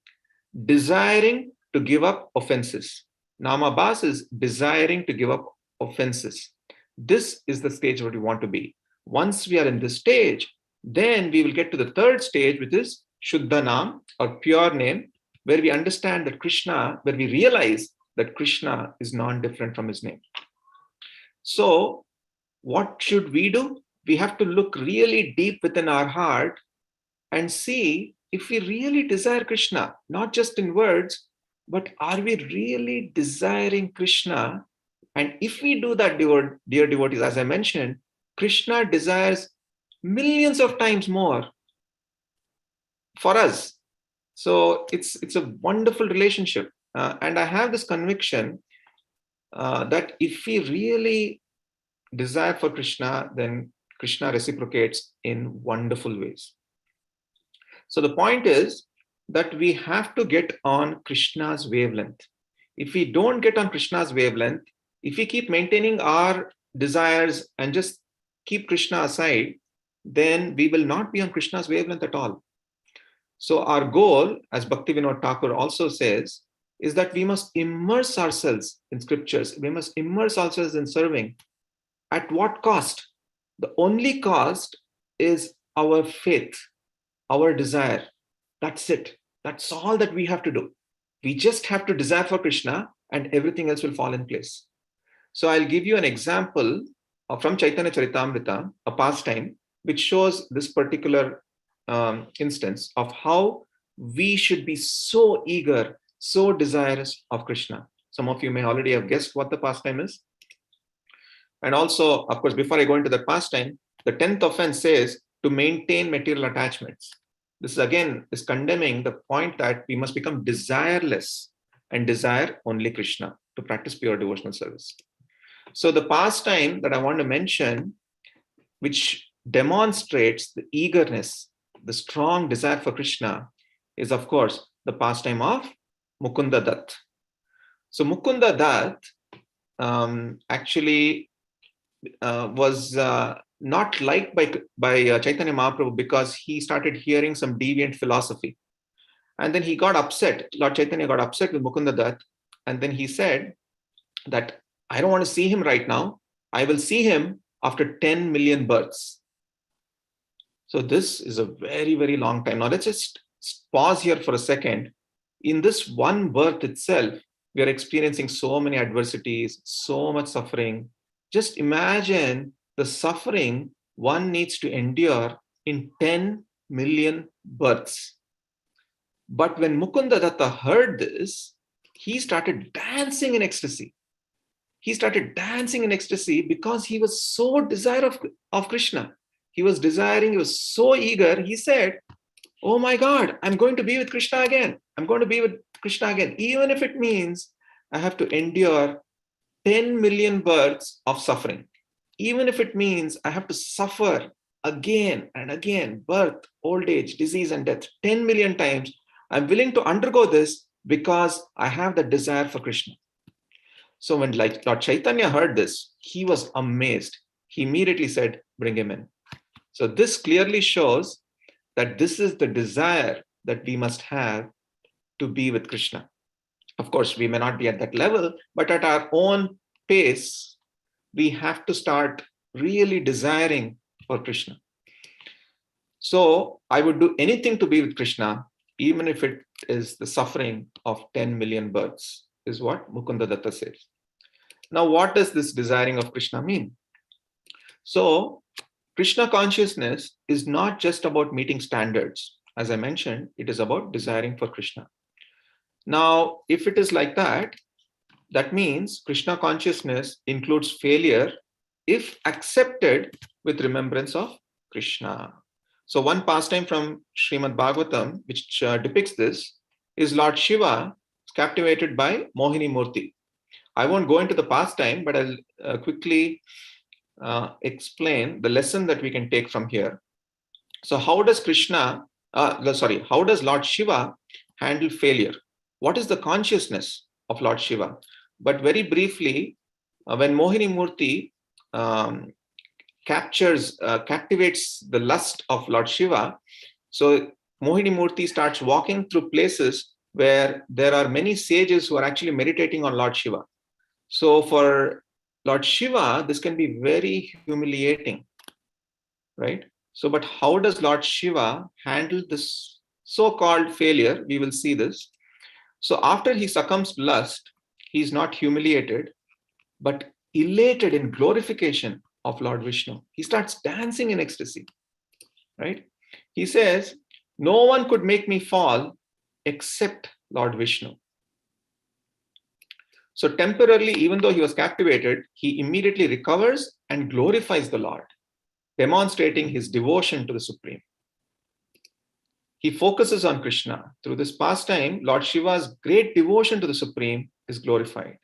desiring to give up offenses. Nama Bhas is desiring to give up offenses. This is the stage where we want to be. Once we are in this stage, then we will get to the third stage, which is Shuddha Nam, or pure name, where we understand that Krishna, where we realize that Krishna is non-different from his name. So what should we do? We have to look really deep within our heart and see if we really desire Krishna, not just in words, but are we really desiring Krishna? And if we do that, dear devotees, as I mentioned, Krishna desires millions of times more for us. So it's a wonderful relationship. And I have this conviction that if we really desire for Krishna, then Krishna reciprocates in wonderful ways. So the point is that we have to get on Krishna's wavelength. If we don't get on Krishna's wavelength, if we keep maintaining our desires and just keep Krishna aside, then we will not be on Krishna's wavelength at all. So our goal, as Bhakti Vinod Thakur also says, is that we must immerse ourselves in scriptures. We must immerse ourselves in serving. At what cost? The only cost is our faith, our desire. That's it. That's all that we have to do. We just have to desire for Krishna and everything else will fall in place. So I'll give you an example from Chaitanya Charitamrita, a pastime, which shows this particular instance of how we should be so eager, so desirous of Krishna. Some of you may already have guessed what the pastime is. And also, of course, before I go into the pastime, the 10th offense says to maintain material attachments. This again is condemning the point that we must become desireless and desire only Krishna to practice pure devotional service. So the pastime that I want to mention, which demonstrates the eagerness, the strong desire for Krishna, is of course the pastime of Mukunda Dutt. So Mukunda Dutt actually was not liked by Chaitanya Mahaprabhu because he started hearing some deviant philosophy. And then he got upset. Lord Chaitanya got upset with Mukunda Dutt. And then he said that I don't want to see him right now. I will see him after 10 million births. So this is a very, very long time. Now let's just pause here for a second. In this one birth itself, we are experiencing so many adversities, so much suffering. Just imagine the suffering one needs to endure in 10 million births. But when Mukunda Datta heard this, he started dancing in ecstasy. He started dancing in ecstasy because he was so desirous of Krishna. He was desiring, he was so eager. He said, oh my God, I'm going to be with Krishna again. I'm going to be with Krishna again, even if it means I have to endure 10 million births of suffering. Even if it means I have to suffer again and again, birth, old age, disease, and death, 10 million times. I'm willing to undergo this because I have the desire for Krishna. So when Lord Chaitanya heard this, he was amazed. He immediately said, bring him in. So this clearly shows that this is the desire that we must have to be with Krishna. Of course, we may not be at that level, but at our own pace, we have to start really desiring for Krishna. So I would do anything to be with Krishna, even if it is the suffering of 10 million births, is what Mukunda Datta says. Now, what does this desiring of Krishna mean? So, Krishna consciousness is not just about meeting standards. As I mentioned, it is about desiring for Krishna. Now, if it is like that, that means Krishna consciousness includes failure if accepted with remembrance of Krishna. So one pastime from Srimad Bhagavatam, which depicts this, is Lord Shiva captivated by Mohini Murti. I won't go into the pastime, but I'll quickly explain the lesson that we can take from here. So how does how does Lord Shiva handle failure? What is the consciousness of Lord Shiva? But very briefly, when Mohini Murti captivates the lust of Lord Shiva, so Mohini Murti starts walking through places where there are many sages who are actually meditating on Lord Shiva. So for Lord Shiva, this can be very humiliating, right? So, but how does Lord Shiva handle this so-called failure? We will see this. So after he succumbs to lust, he is not humiliated, but elated in glorification of Lord Vishnu. He starts dancing in ecstasy, right? He says, no one could make me fall except Lord Vishnu. So temporarily, even though he was captivated, he immediately recovers and glorifies the Lord, demonstrating his devotion to the Supreme. He focuses on Krishna. Through this pastime, Lord Shiva's great devotion to the Supreme is glorified.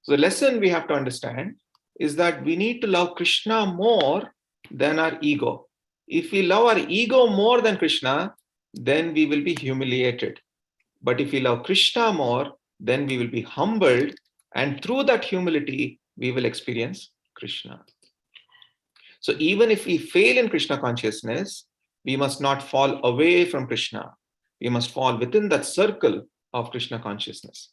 So the lesson we have to understand is that we need to love Krishna more than our ego. If we love our ego more than Krishna, then we will be humiliated. But if we love Krishna more, then we will be humbled, and through that humility, we will experience Krishna. So even if we fail in Krishna consciousness, we must not fall away from Krishna. We must fall within that circle of Krishna consciousness.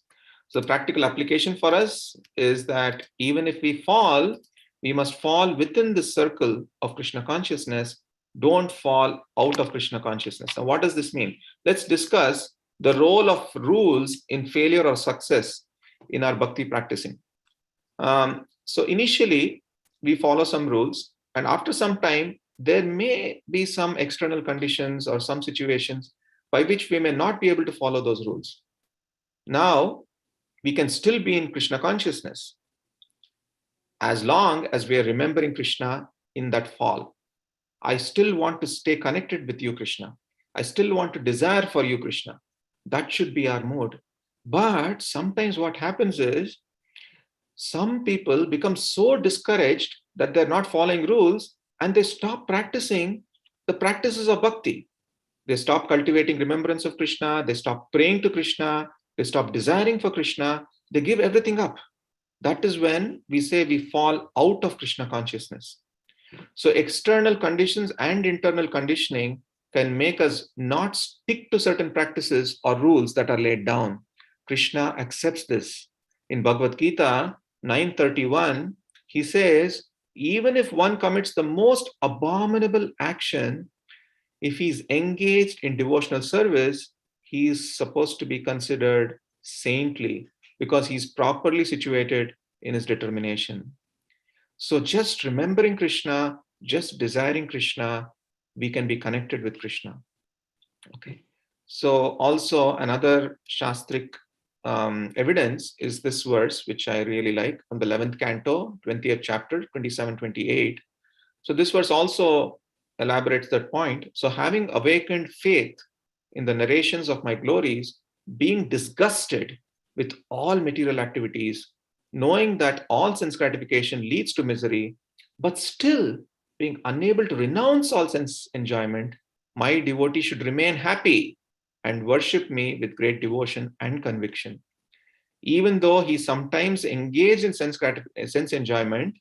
So the practical application for us is that even if we fall, we must fall within the circle of Krishna consciousness. Don't fall out of Krishna consciousness. Now, what does this mean? Let's discuss the role of rules in failure or success in our bhakti practicing. So initially, we follow some rules, and after some time, there may be some external conditions or some situations by which we may not be able to follow those rules. Now, we can still be in Krishna consciousness as long as we are remembering Krishna in that fall. I still want to stay connected with you, Krishna. I still want to desire for you, Krishna. That should be our mood. But sometimes what happens is some people become so discouraged that they're not following rules and they stop practicing the practices of bhakti. They stop cultivating remembrance of Krishna. They stop praying to Krishna. They stop desiring for Krishna. They give everything up. That is when we say we fall out of Krishna consciousness. So external conditions and internal conditioning can make us not stick to certain practices or rules that are laid down. Krishna accepts this. In Bhagavad Gita 9:31, he says, even if one commits the most abominable action, if he's engaged in devotional service, he is supposed to be considered saintly because he's properly situated in his determination. So just remembering Krishna, just desiring Krishna, we can be connected with Krishna. Okay. So also another Shastric evidence is this verse, which I really like, from the 11th canto, 20th chapter, 27-28. So this verse also elaborates that point. So having awakened faith in the narrations of my glories, being disgusted with all material activities, knowing that all sense gratification leads to misery, but still being unable to renounce all sense enjoyment, my devotee should remain happy and worship me with great devotion and conviction. Even though he sometimes engaged in sense enjoyment,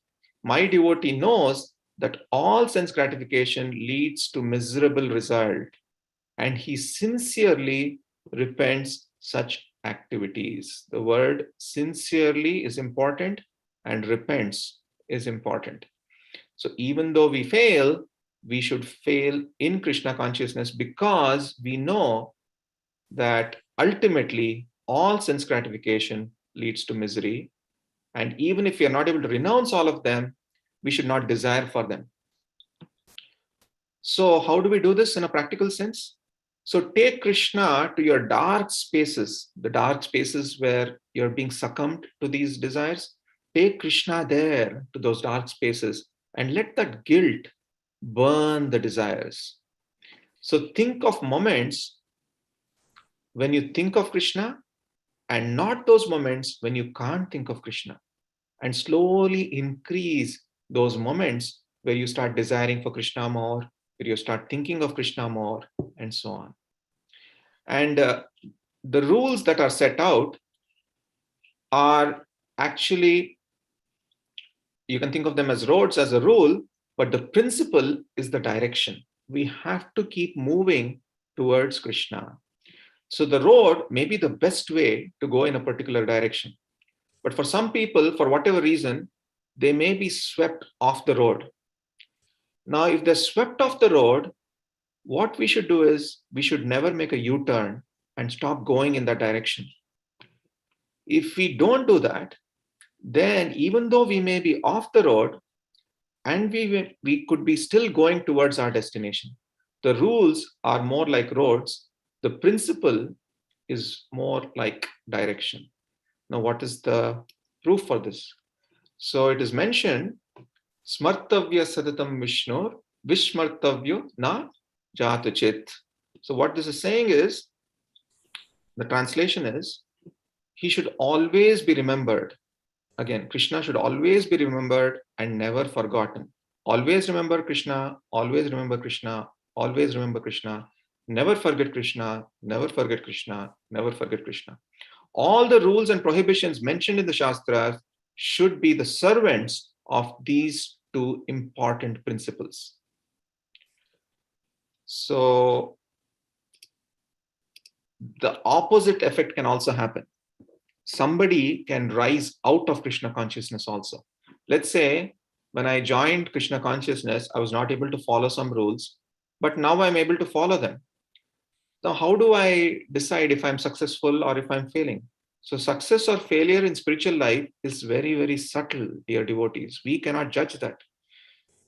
my devotee knows that all sense gratification leads to miserable result, and he sincerely repents such activities. The word sincerely is important and repents is important. So even though we fail, we should fail in Krishna consciousness because we know that ultimately all sense gratification leads to misery. And even if we are not able to renounce all of them, we should not desire for them. So how do we do this in a practical sense? So take Krishna to your dark spaces, the dark spaces where you're being succumbed to these desires. Take Krishna there to those dark spaces and let that guilt burn the desires. So think of moments when you think of Krishna and not those moments when you can't think of Krishna, and slowly increase those moments where you start desiring for Krishna more, where you start thinking of Krishna more, and so on. And the rules that are set out are actually, you can think of them as roads as a rule, but the principle is the direction. We have to keep moving towards Krishna. So the road may be the best way to go in a particular direction. But for some people, for whatever reason, they may be swept off the road. Now, if they're swept off the road, what we should do is we should never make a U-turn and stop going in that direction. If we don't do that, then even though we may be off the road and we could be still going towards our destination. The rules are more like roads. The principle is more like direction. Now, what is the proof for this? So it is mentioned, Smartavya Sadatam Vishnur, Vishmartavyo na Jatachit. So what this is saying is, the translation is, he should always be remembered. Again, Krishna should always be remembered and never forgotten. Always remember Krishna, always remember Krishna, always remember Krishna. Never forget Krishna, never forget Krishna, never forget Krishna. All the rules and prohibitions mentioned in the Shastras should be the servants of these two important principles. So the opposite effect can also happen. Somebody can rise out of Krishna consciousness also. Let's say when I joined Krishna consciousness, I was not able to follow some rules, but now I'm able to follow them. Now, how do I decide if I'm successful or if I'm failing? So success or failure in spiritual life is very, very subtle, dear devotees. We cannot judge that.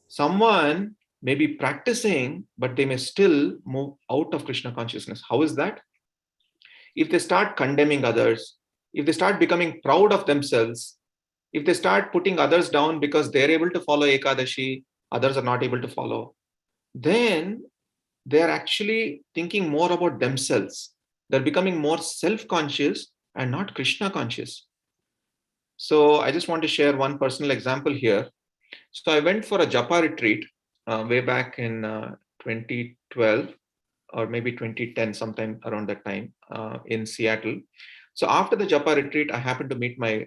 Someone may be practicing, but they may still move out of Krishna consciousness. How is that? If they start condemning others, if they start becoming proud of themselves, if they start putting others down because they're able to follow Ekadashi, others are not able to follow, then they're actually thinking more about themselves. They're becoming more self-conscious and not Krishna conscious. So I just want to share one personal example here. So I went for a japa retreat way back in 2012 or maybe 2010, sometime around that time in Seattle. So after the japa retreat, I happened to meet my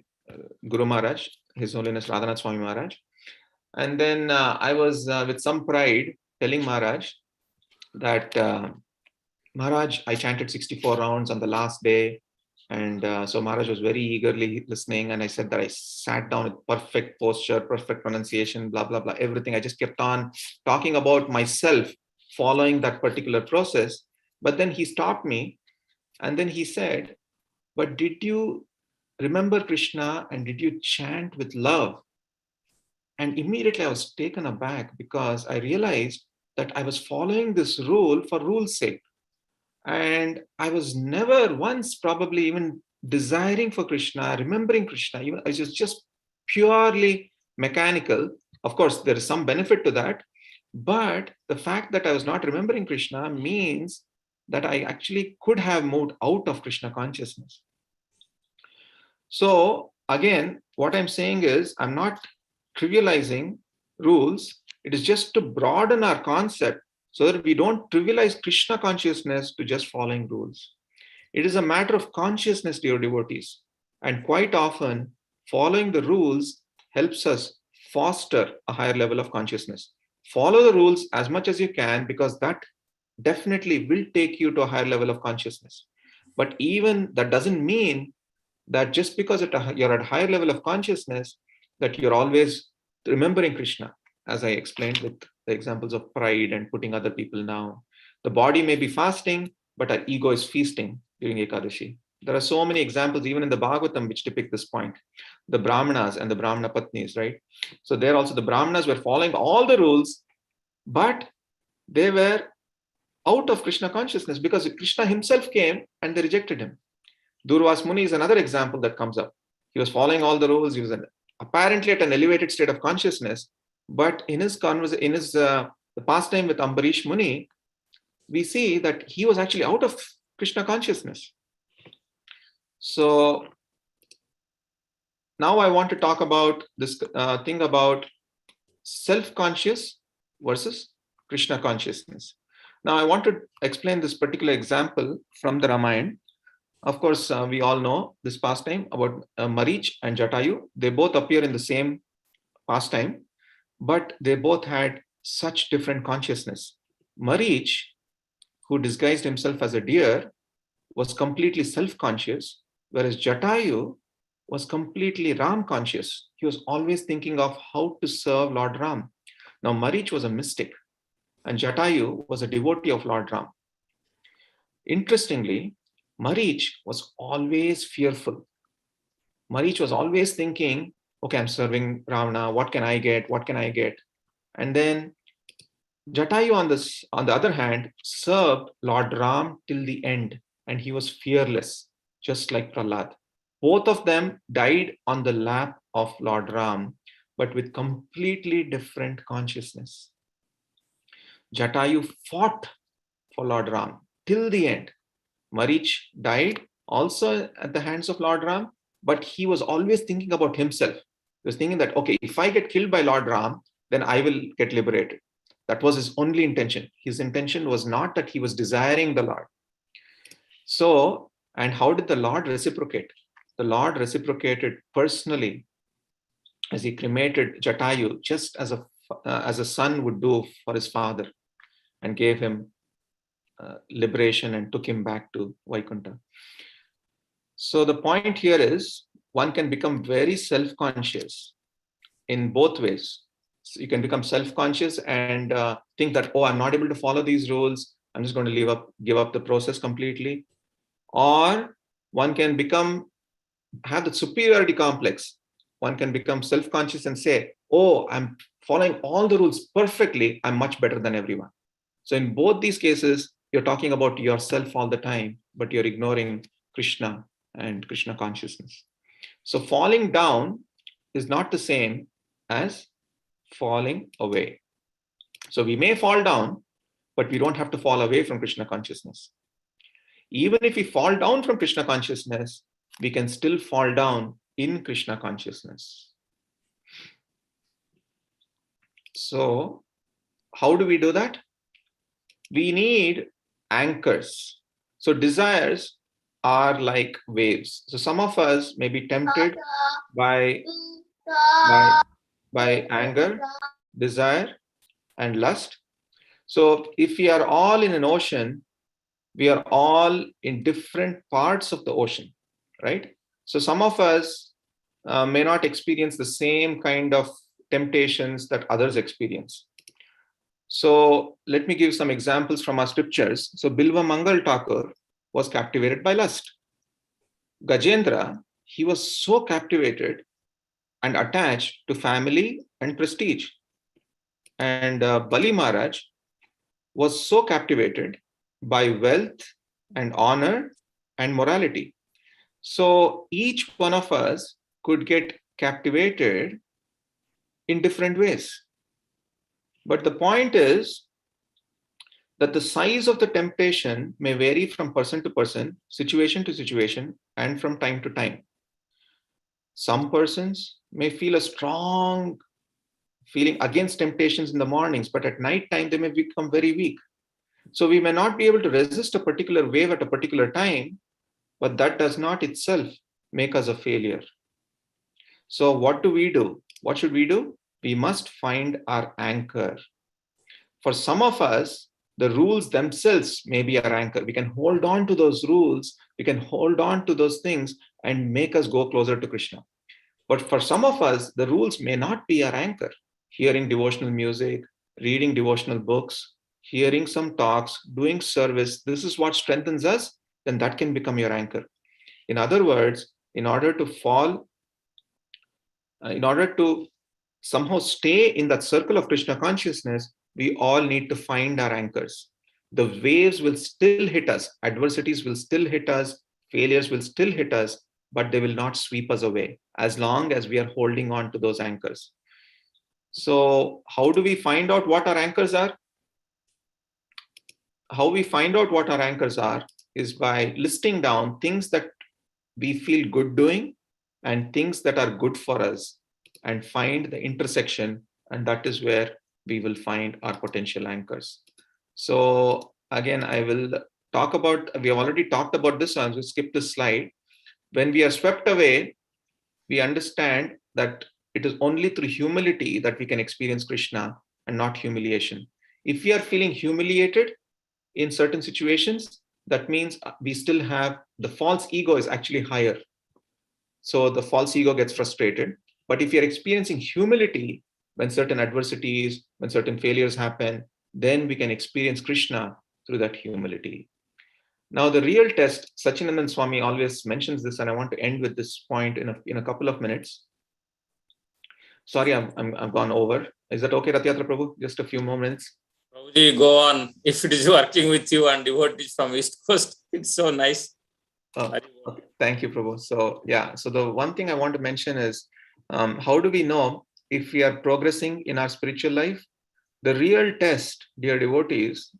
Guru Maharaj, His Holiness Radhanath Swami Maharaj. And then I was with some pride telling Maharaj that Maharaj, I chanted 64 rounds on the last day. And so Maharaj was very eagerly listening. And I said that I sat down with perfect posture, perfect pronunciation, blah, blah, blah, everything. I just kept on talking about myself following that particular process. But then he stopped me and then he said, but did you remember Krishna and did you chant with love? And immediately I was taken aback because I realized that I was following this rule for rule's sake. And I was never once probably even desiring for Krishna, remembering Krishna. Even I was just purely mechanical. Of course, there is some benefit to that. But the fact that I was not remembering Krishna means that I actually could have moved out of Krishna consciousness. So again, what I'm saying is I'm not trivializing rules. It is just to broaden our concept so that we don't trivialize Krishna consciousness to just following rules. It is a matter of consciousness, dear devotees. And quite often, following the rules helps us foster a higher level of consciousness. Follow the rules as much as you can because that definitely will take you to a higher level of consciousness. But even that doesn't mean that just because you're at a higher level of consciousness, that you're always remembering Krishna, as I explained with the examples of pride and putting other people down. The body may be fasting, but our ego is feasting during Ekadashi. There are so many examples, even in the Bhagavatam, which depict this point. The Brahmanas and the Brahmana Patnis, right? So there also the Brahmanas were following all the rules, but they were out of Krishna consciousness because Krishna himself came and they rejected him. Durvas Muni is another example that comes up. He was following all the rules. He was apparently at an elevated state of consciousness, but in his the pastime with Ambarish Muni, we see that he was actually out of Krishna consciousness. So now I want to talk about this thing about self-conscious versus Krishna consciousness. Now I want to explain this particular example from the Ramayana. Of course, we all know this pastime about Marich and Jatayu. They both appear in the same pastime, but they both had such different consciousness. Marich, who disguised himself as a deer, was completely self-conscious, whereas Jatayu was completely Ram-conscious. He was always thinking of how to serve Lord Ram. Now, Marich was a mystic, and Jatayu was a devotee of Lord Ram. Interestingly, Marich was always fearful. Marich was always thinking, okay, I'm serving Ravana. What can I get? What can I get? And then Jatayu, on the other hand, served Lord Ram till the end, and he was fearless, just like Prahlada. Both of them died on the lap of Lord Ram, but with completely different consciousness. Jatayu fought for Lord Ram till the end. Marich died also at the hands of Lord Ram, but he was always thinking about himself. He was thinking that, okay, if I get killed by Lord Ram, then I will get liberated. That was his only intention. His intention was not that he was desiring the Lord. So, and how did the Lord reciprocate? The Lord reciprocated personally as he cremated Jatayu, just as a son would do for his father, and gave him liberation and took him back to Vaikuntha. So the point here is one can become very self-conscious in both ways. So you can become self-conscious and think that, oh, I'm not able to follow these rules. I'm just going to give up the process completely. Or one can have the superiority complex. One can become self-conscious and say, oh, I'm following all the rules perfectly. I'm much better than everyone. So in both these cases, you're talking about yourself all the time, but you're ignoring Krishna and Krishna consciousness. So falling down is not the same as falling away. So we may fall down, but we don't have to fall away from Krishna consciousness. Even if we fall down from Krishna consciousness, we can still fall down in Krishna consciousness. So how do we do that? We need anchors. So desires are like waves. So some of us may be tempted by anger, desire, and lust. So if we are all in an ocean, we are all in different parts of the ocean, right? So some of us may not experience the same kind of temptations that others experience. So let me give some examples from our scriptures. So Bilva Mangal Thakur was captivated by lust. Gajendra, he was so captivated and attached to family and prestige. And Bali Maharaj was so captivated by wealth and honor and morality. So each one of us could get captivated in different ways. But the point is that the size of the temptation may vary from person to person, situation to situation, and from time to time. Some persons may feel a strong feeling against temptations in the mornings, but at night time, they may become very weak. So we may not be able to resist a particular wave at a particular time, but that does not itself make us a failure. So what do we do? What should we do? We must find our anchor. For some of us, the rules themselves may be our anchor. We can hold on to those rules, we can hold on to those things and make us go closer to Krishna. But for some of us, the rules may not be our anchor. Hearing devotional music, reading devotional books, hearing some talks, doing service, this is what strengthens us, then that can become your anchor. In other words, in order to somehow stay in that circle of Krishna consciousness, we all need to find our anchors. The waves will still hit us, adversities will still hit us, failures will still hit us, but they will not sweep us away as long as we are holding on to those anchors. So how do we find out what our anchors are? How we find out what our anchors are is by listing down things that we feel good doing and things that are good for us, and find the intersection, and that is where we will find our potential anchors. So again, I will talk about, we have already talked about this, so I'll just skip this slide. When we are swept away, we understand that it is only through humility that we can experience Krishna and not humiliation. If we are feeling humiliated in certain situations, that means we still have, the false ego is actually higher. So the false ego gets frustrated. But if you're experiencing humility, when certain adversities, when certain failures happen, then we can experience Krishna through that humility. Now, the real test, Sachinandan Swami always mentions this, and I want to end with this point in a couple of minutes. Sorry, I've gone over. Is that okay, Ratyatra Prabhu? Just a few more minutes. Prabhuji, go on. If it is working with you and devotees from East Coast, it's so nice. Okay. Thank you, Prabhu. So yeah, so the one thing I want to mention is, how do we know if we are progressing in our spiritual life? The real test, dear devotees,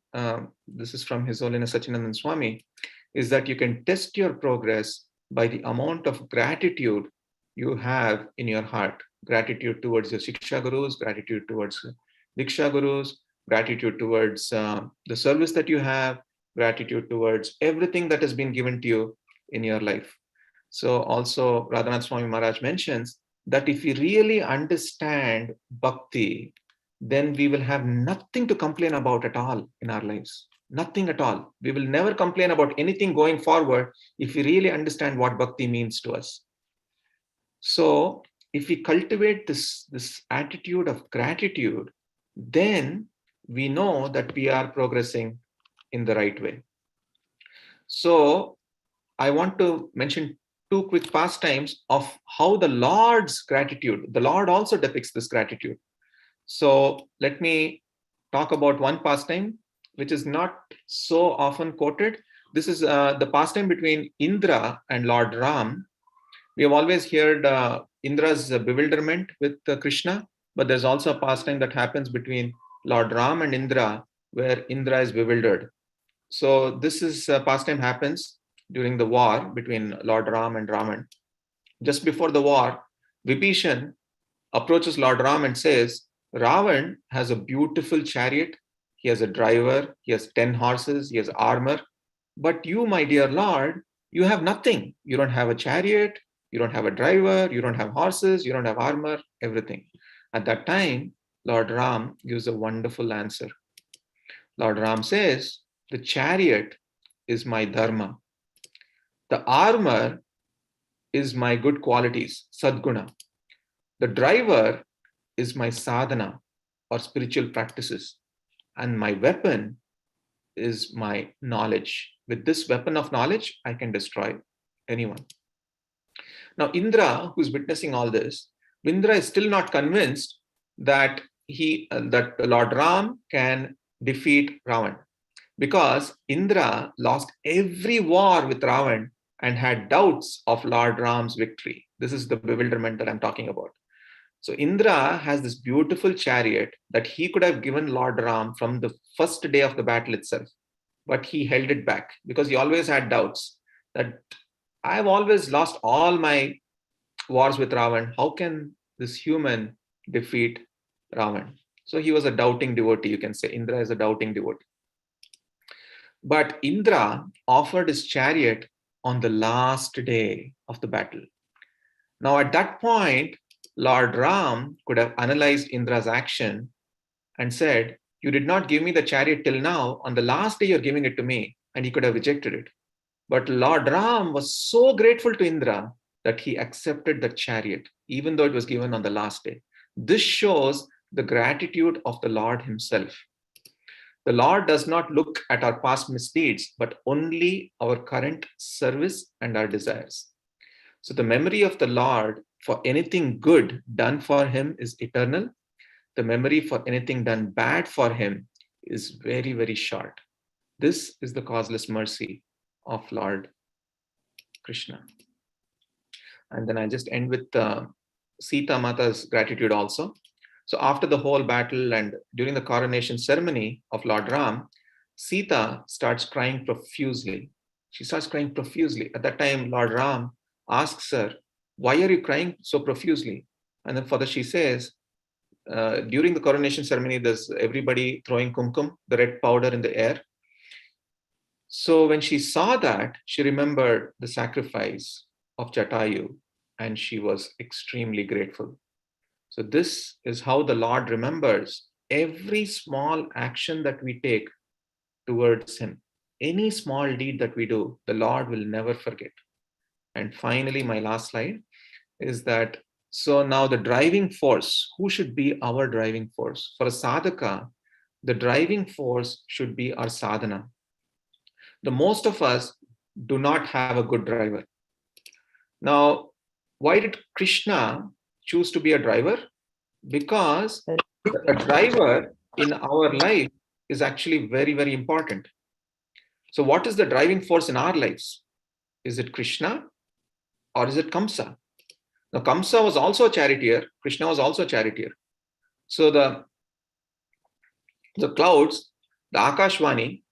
this is from His Holiness Sachinandan Swami, is that you can test your progress by the amount of gratitude you have in your heart. Gratitude towards your Shiksha Gurus, gratitude towards Diksha Gurus, gratitude towards the service that you have, gratitude towards everything that has been given to you in your life. So also Radhanath Swami Maharaj mentions that if we really understand Bhakti, then we will have nothing to complain about at all in our lives. Nothing at all. We will never complain about anything going forward if we really understand what Bhakti means to us. So if we cultivate this attitude of gratitude, then we know that we are progressing in the right way. So I want to mention two quick pastimes of how the Lord's gratitude, the Lord also depicts this gratitude. So let me talk about one pastime, which is not so often quoted. This is the pastime between Indra and Lord Ram. We have always heard Indra's bewilderment with Krishna, but there's also a pastime that happens between Lord Ram and Indra, where Indra is bewildered. So this is pastime happens during the war between Lord Ram and Raman. Just before the war, Vibhishan approaches Lord Ram and says, Ravan has a beautiful chariot, he has a driver, he has 10 horses, he has armor. But you, my dear Lord, you have nothing. You don't have a chariot, you don't have a driver, you don't have horses, you don't have armor, everything. At that time, Lord Ram gives a wonderful answer. Lord Ram says, the chariot is my dharma. The armor is my good qualities, sadguna. The driver is my sadhana or spiritual practices. And my weapon is my knowledge. With this weapon of knowledge, I can destroy anyone. Now, Indra, who's witnessing all this, Indra is still not convinced that that Lord Ram can defeat Ravan, because Indra lost every war with Ravan and had doubts of Lord Ram's victory. This is the bewilderment that I'm talking about. So Indra has this beautiful chariot that he could have given Lord Ram from the first day of the battle itself, but he held it back because he always had doubts that I've always lost all my wars with Ravan. How can this human defeat Ravan? So he was a doubting devotee, you can say. Indra is a doubting devotee. But Indra offered his chariot on the last day of the battle. Now, at that point, Lord Ram could have analyzed Indra's action and said, you did not give me the chariot till now. On the last day, you're giving it to me. And he could have rejected it. But Lord Ram was so grateful to Indra that he accepted the chariot, even though it was given on the last day. This shows the gratitude of the Lord himself. The Lord does not look at our past misdeeds, but only our current service and our desires. So the memory of the Lord for anything good done for him is eternal. The memory for anything done bad for him is very, very short. This is the causeless mercy of Lord Krishna. And then I just end with Sita Mata's gratitude also. So after the whole battle and during the coronation ceremony of Lord Ram, Sita starts crying profusely. She starts crying profusely. At that time, Lord Ram asks her, why are you crying so profusely? And then further she says, during the coronation ceremony, there's everybody throwing kumkum, the red powder in the air. So when she saw that, she remembered the sacrifice of Jatayu, and she was extremely grateful. So this is how the Lord remembers every small action that we take towards him. Any small deed that we do, the Lord will never forget. And finally, my last slide is that, so now the driving force, who should be our driving force? For a sadhaka, the driving force should be our sadhana. The most of us do not have a good driver. Now, why did Krishna choose to be a driver? Because a driver in our life is actually very, very important. So what is the driving force in our lives? Is it Krishna or is it Kamsa? Now, Kamsa was also a charioteer. Krishna was also a charioteer. So the clouds, the Akashvani,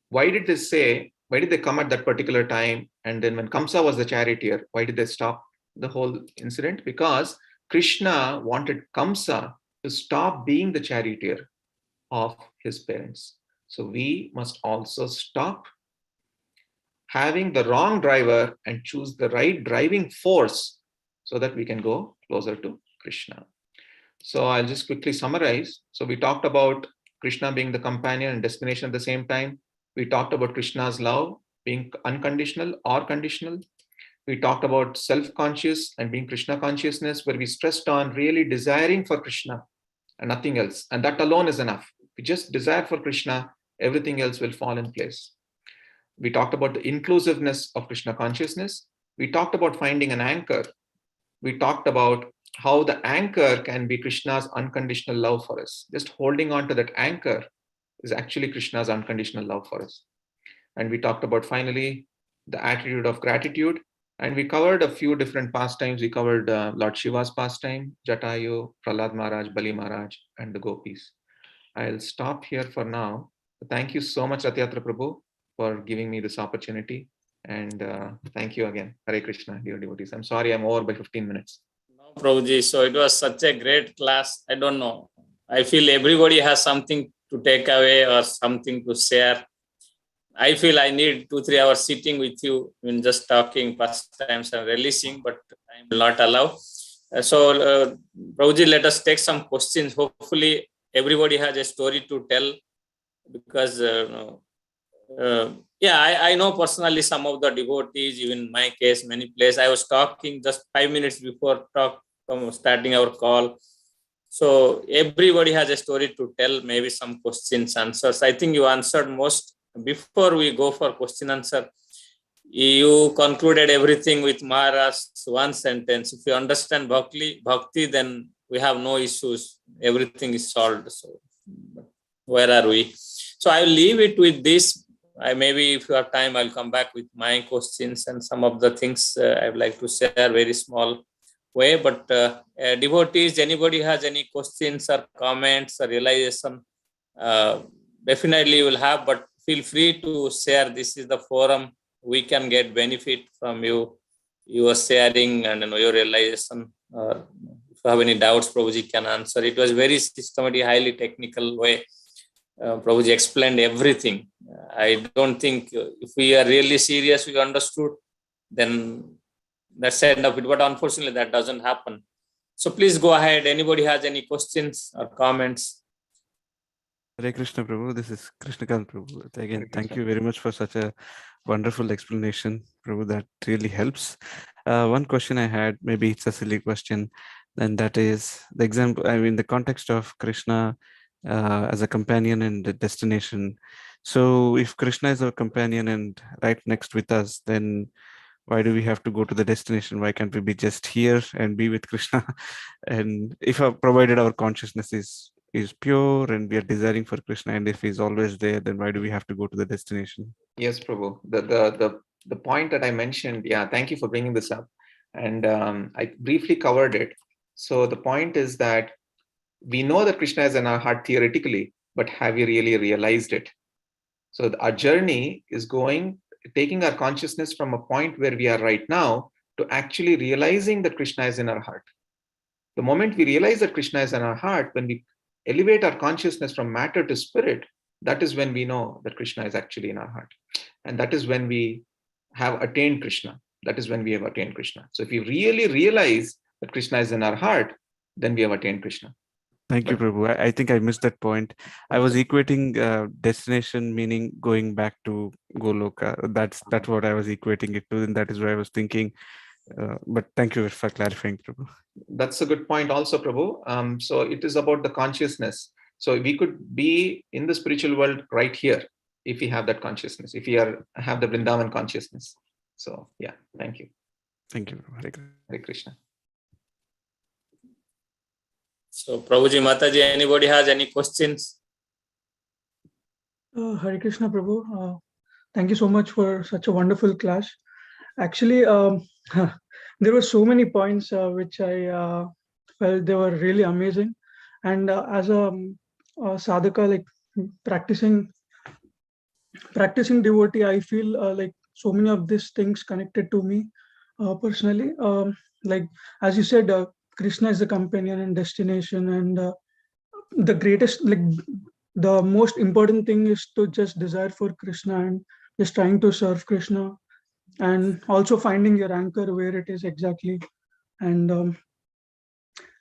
why did they come at that particular time? And then when Kamsa was the charioteer, why did they stop the whole incident? Because Krishna wanted Kamsa to stop being the charioteer of his parents. So we must also stop having the wrong driver and choose the right driving force so that we can go closer to Krishna. So I'll just quickly summarize. So we talked about Krishna being the companion and destination at the same time. We talked about Krishna's love being unconditional or conditional. We talked about self-conscious and being Krishna consciousness, where we stressed on really desiring for Krishna and nothing else. And that alone is enough. If we just desire for Krishna, everything else will fall in place. We talked about the inclusiveness of Krishna consciousness. We talked about finding an anchor. We talked about how the anchor can be Krishna's unconditional love for us. Just holding on to that anchor is actually Krishna's unconditional love for us. And we talked about finally the attitude of gratitude. And we covered a few different pastimes. We covered Lord Shiva's pastime, Jatayu, Prahlada Maharaj, Bali Maharaj, and the gopis. I'll stop here for now. Thank you so much, Rathayatra Prabhu, for giving me this opportunity. And thank you again. Hare Krishna, dear devotees. I'm sorry I'm over by 15 minutes. No, Prabhuji. So it was such a great class. I don't know. I feel everybody has something to take away or something to share. I feel I need 2-3 hours sitting with you in just talking pastimes and releasing, but I will not allow. So, Prabhuji, let us take some questions. Hopefully, everybody has a story to tell. because I know personally some of the devotees, even in my case, many places. I was talking just 5 minutes before starting our call. So everybody has a story to tell, maybe some questions, answers. I think you answered most. Before we go for question answer, you concluded everything with Maharaj's one sentence. If you understand Bhakti, then we have no issues. Everything is solved. So where are we? So I will leave it with this. Maybe if you have time, I'll come back with my questions and some of the things I would like to share very small way. But devotees, anybody has any questions or comments or realization, definitely you will have, but feel free to share. This is the forum. We can get benefit from you, your sharing and your realization. If you have any doubts, Prabhuji can answer. It was very systematic, highly technical way. Prabhuji explained everything. I don't think if we are really serious, we understood, then that's the end of it. But unfortunately, that doesn't happen. So please go ahead. Anybody has any questions or comments? Hare Krishna Prabhu, this is Krishna Prabhu. Again, thank Krishna. you very much for such a wonderful explanation, Prabhu. That really helps. One question I had, maybe it's a silly question, and that is the example, I mean, the context of Krishna as a companion and the destination. So if Krishna is our companion and right next with us, then why do we have to go to the destination? Why can't we be just here and be with Krishna? And if provided our consciousness is pure and we are desiring for Krishna, and if he's always there, then why do we have to go to the destination? Yes, Prabhu. The point that I mentioned, thank you for bringing this up. And I briefly covered it. So the point is that we know that Krishna is in our heart theoretically, but have we really realized it? So our journey is taking our consciousness from a point where we are right now to actually realizing that Krishna is in our heart. The moment we realize that Krishna is in our heart, when we elevate our consciousness from matter to spirit, that is when we know that Krishna is actually in our heart. And that is when we have attained Krishna. That is when we have attained Krishna. So if we really realize that Krishna is in our heart, then we have attained Krishna. Thank you, Prabhu. I think I missed that point. I was equating destination meaning going back to Goloka. That's what I was equating it to, and that is why I was thinking. But thank you for clarifying, Prabhu. That's a good point also, Prabhu. So it is about the consciousness. So we could be in the spiritual world right here if we have that consciousness, if we have the Vrindavan consciousness. So thank you. Thank you. Hare Krishna. So Prabhuji, Mataji, anybody has any questions? Hare Krishna Prabhu. Thank you so much for such a wonderful class. Actually, there were so many points which I felt they were really amazing. And as a sadhaka, like practicing devotee, I feel like so many of these things connected to me personally. Like as you said, Krishna is the companion and destination, and the greatest, like the most important thing is to just desire for Krishna and just trying to serve Krishna, and also finding your anchor where it is exactly. And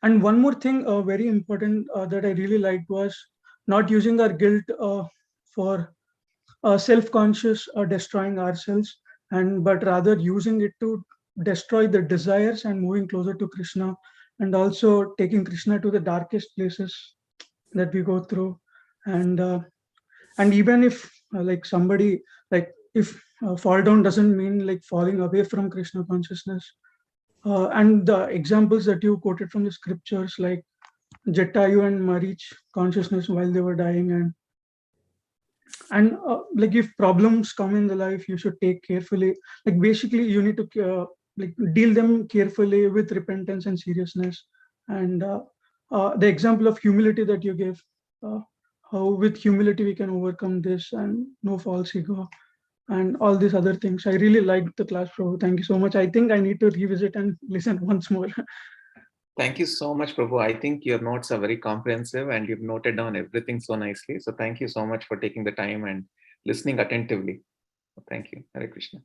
one more thing very important that I really liked was not using our guilt for self-conscious or destroying ourselves, but rather using it to destroy the desires and moving closer to Krishna, and also taking Krishna to the darkest places that we go through. And even if like somebody, like if fall down doesn't mean like falling away from Krishna consciousness. And the examples that you quoted from the scriptures, like Jatayu and Marich consciousness while they were dying, and like if problems come in the life, you should take carefully, like basically you need to like deal them carefully with repentance and seriousness. And the example of humility that you gave, how with humility we can overcome this, and no false ego and all these other things. I really liked the class, Prabhu. Thank you so much. I think I need to revisit and listen once more. Thank you so much, Prabhu. I think your notes are very comprehensive and you've noted down everything so nicely. So thank you so much for taking the time and listening attentively. Thank you. Hare Krishna.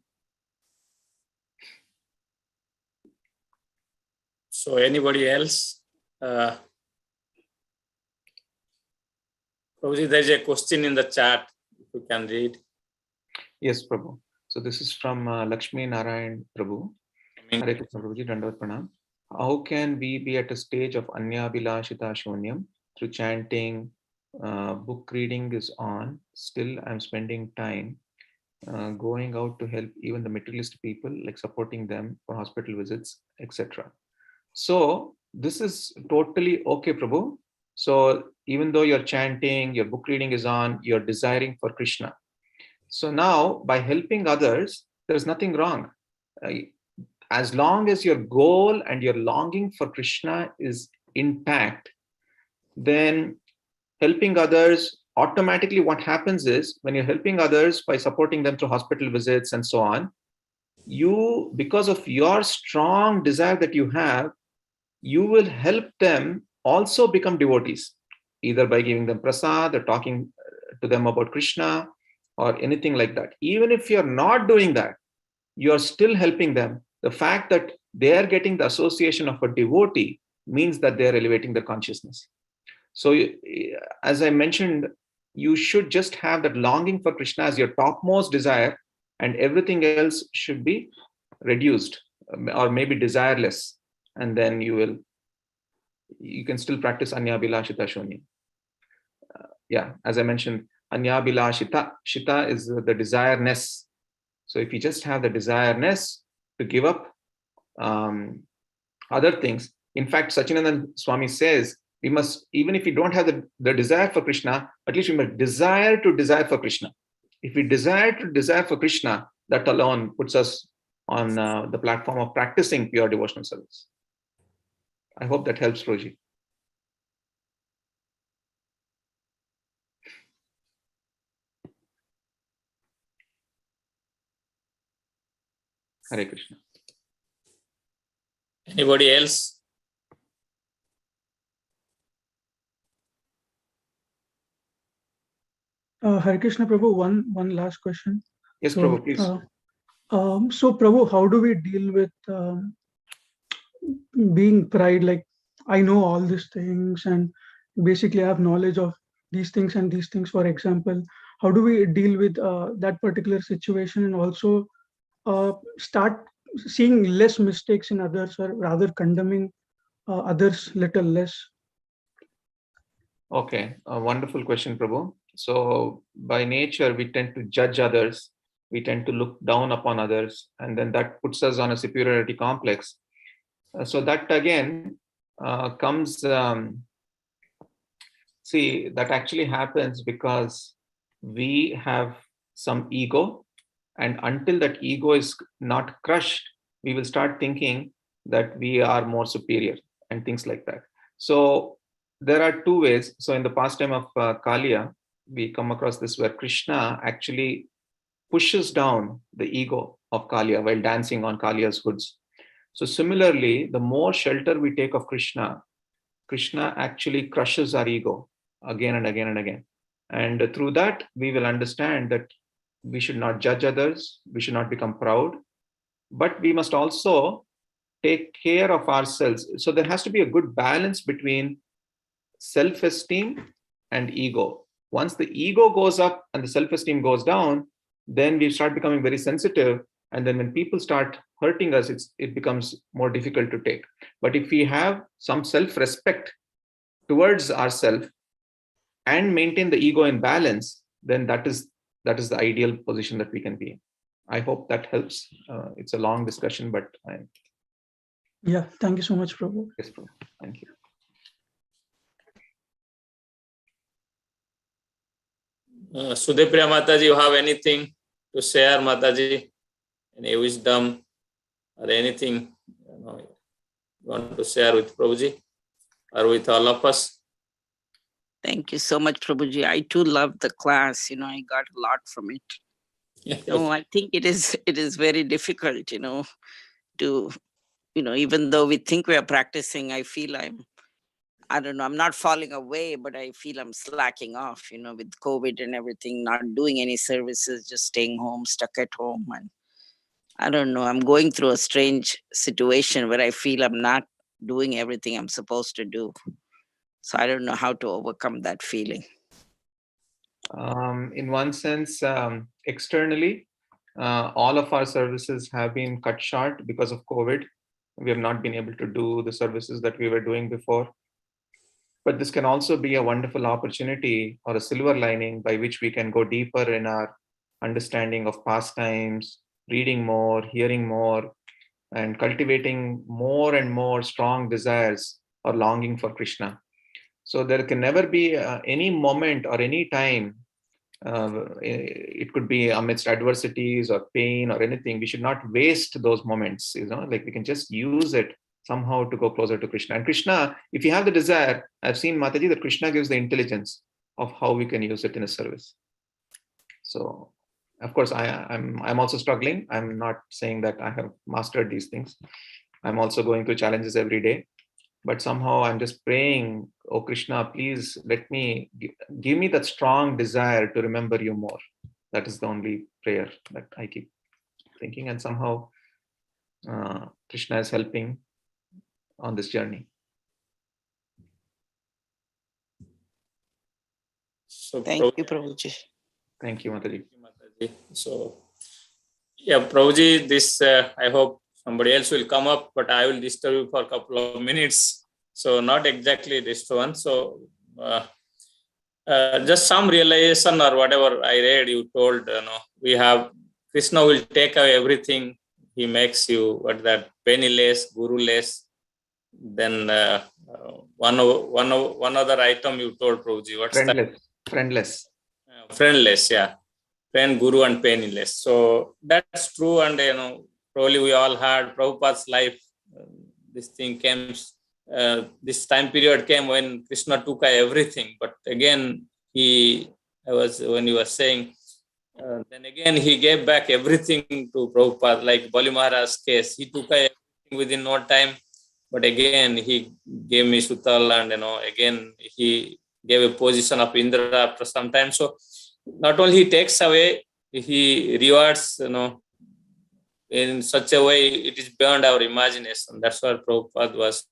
So anybody else? Prabhuji, there is a question in the chat. If you can read. Yes, Prabhu. So this is from Lakshmi Narayan Prabhu. Hare Krishna Prabhuji, Dandavat Pranam. How can we be at a stage of Anyabhilashita Shonyam through chanting, book reading is on, still I'm spending time going out to help even the materialist people, like supporting them for hospital visits, etc. So this is totally okay, Prabhu. So even though you're chanting, your book reading is on, you're desiring for Krishna. So now by helping others, there's nothing wrong. As long as your goal and your longing for Krishna is intact, then helping others, automatically what happens is when you're helping others by supporting them through hospital visits and so on, you, because of your strong desire that you have, you will help them also become devotees, either by giving them prasad or talking to them about Krishna or anything like that. Even if you're not doing that, you're still helping them. The fact that they're getting the association of a devotee means that they're elevating their consciousness. So as I mentioned, you should just have that longing for Krishna as your topmost desire, and everything else should be reduced or maybe desireless. And then you can still practice Anyabhilashita Shonyam. Yeah, as I mentioned, Anyabhilashita, Shita is the desireness. So if you just have the desireness to give up other things, in fact, Sachinandan Swami says, we must, even if we don't have the desire for Krishna, at least we must desire to desire for Krishna. If we desire to desire for Krishna, that alone puts us on the platform of practicing pure devotional service. I hope that helps, Roji. Hare Krishna. Anybody else? Hare Krishna Prabhu, one last question. Yes, So, Prabhu, please. So Prabhu, how do we deal with being pride? Like, I know all these things and basically I have knowledge of these things and these things, for example. How do we deal with that particular situation and also start seeing less mistakes in others, or rather condemning others little less? Okay, a wonderful question, Prabhu. So by nature, we tend to judge others. We tend to look down upon others, and then that puts us on a superiority complex. So that again comes, see, that actually happens because we have some ego, and until that ego is not crushed, we will start thinking that we are more superior and things like that. So there are two ways. So in the pastime of Kaliya, we come across this where Krishna actually pushes down the ego of Kaliya while dancing on Kaliya's hoods. So similarly, the more shelter we take of Krishna, Krishna actually crushes our ego again and again and again. And through that, we will understand that we should not judge others, we should not become proud, but we must also take care of ourselves. So there has to be a good balance between self-esteem and ego. Once the ego goes up and the self-esteem goes down, then we start becoming very sensitive. And then when people start hurting us, it becomes more difficult to take. But if we have some self-respect towards ourselves and maintain the ego in balance, then that is the ideal position that we can be in. I hope that helps. It's a long discussion, but Yeah, thank you so much, Prabhu. Yes, Prabhu. Thank you. Sudepriya Mataji, you have anything to share, Mataji? Any wisdom or anything you want to share with Prabhuji or with all of us? Thank you so much, Prabhuji. I too love the class. I got a lot from it. I think it is very difficult, to, even though we think we are practicing, I feel I don't know, I'm not falling away, but I feel I'm slacking off, with COVID and everything, not doing any services, just staying home, stuck at home. And I don't know, I'm going through a strange situation where I feel I'm not doing everything I'm supposed to do. So I don't know how to overcome that feeling. In one sense, externally, all of our services have been cut short because of COVID. We have not been able to do the services that we were doing before. But this can also be a wonderful opportunity or a silver lining by which we can go deeper in our understanding of pastimes, reading more, hearing more, and cultivating more and more strong desires or longing for Krishna. So there can never be any moment or any time. It could be amidst adversities or pain or anything. We should not waste those moments. Like we can just use it somehow to go closer to Krishna. And Krishna, if you have the desire, I've seen Mataji that Krishna gives the intelligence of how we can use it in a service. So, of course, I'm also struggling. I'm not saying that I have mastered these things. I'm also going through challenges every day. But somehow I'm just praying, oh Krishna, please give me that strong desire to remember you more. That is the only prayer that I keep thinking. And somehow Krishna is helping on this journey. So thank you, Prabhuji. Thank you, Mataji. So, yeah, Prabhuji, this I hope somebody else will come up, but I will disturb you for a couple of minutes. So not exactly this one. So just some realization or whatever I read, you told, we have, Krishna will take away everything. He makes you, penniless, guruless. Then one other item you told, Prabhuji. What's Friendless. that? Friendless. Friendless, yeah. Friend, guru, and penniless. So that's true. And, probably we all had Prabhupada's life. This thing came, this time period came when Krishna took away everything. But again, when he was saying, then again, he gave back everything to Prabhupada, like Bali Maharaj's case. He took away everything within no time. But again, he gave me Sutal, and, again, he gave a position of Indra after some time. So not only he takes away, he rewards, in such a way it is beyond our imagination. That's why Prabhupada was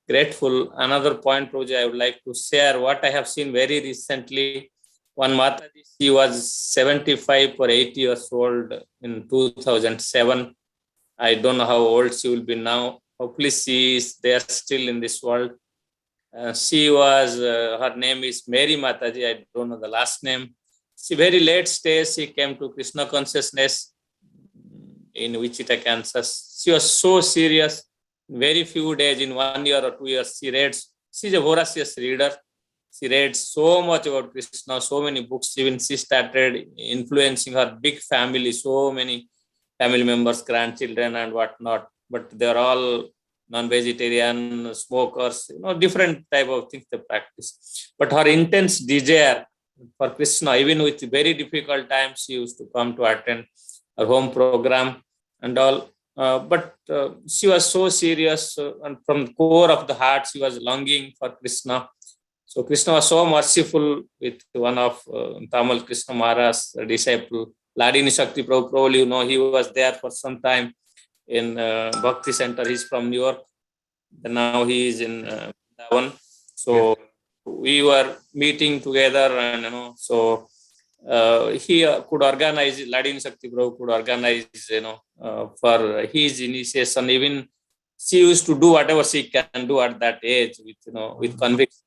grateful. Another point, Prabhuji, I would like to share what I have seen very recently. One Mataji, she was 75 or 80 years old in 2007. I don't know how old she will be now. Hopefully she is there still in this world. She was, her name is Mary Mataji. I don't know the last name. She very late stage, she came to Krishna Consciousness in Wichita, Kansas. She was so serious. Very few days, in 1 year or 2 years, she reads. She's a voracious reader. She read so much about Krishna, so many books. Even she started influencing her big family, so many family members, grandchildren, and whatnot. But they're all non-vegetarian, smokers, different type of things they practice. But her intense desire for Krishna, even with very difficult times, she used to come to attend her home program and all. But she was so serious, and from the core of the heart, she was longing for Krishna. So Krishna was so merciful with one of Tamal Krishna Maharaj's disciple, Ladini Shakti Prabhu. Probably, he was there for some time in Bhakti Center. He's from New York. And now he is in Davan. So we were meeting together, and so he could organize, Ladini Shakti Prabhu could organize, for his initiation. Even she used to do whatever she can do at that age with conviction.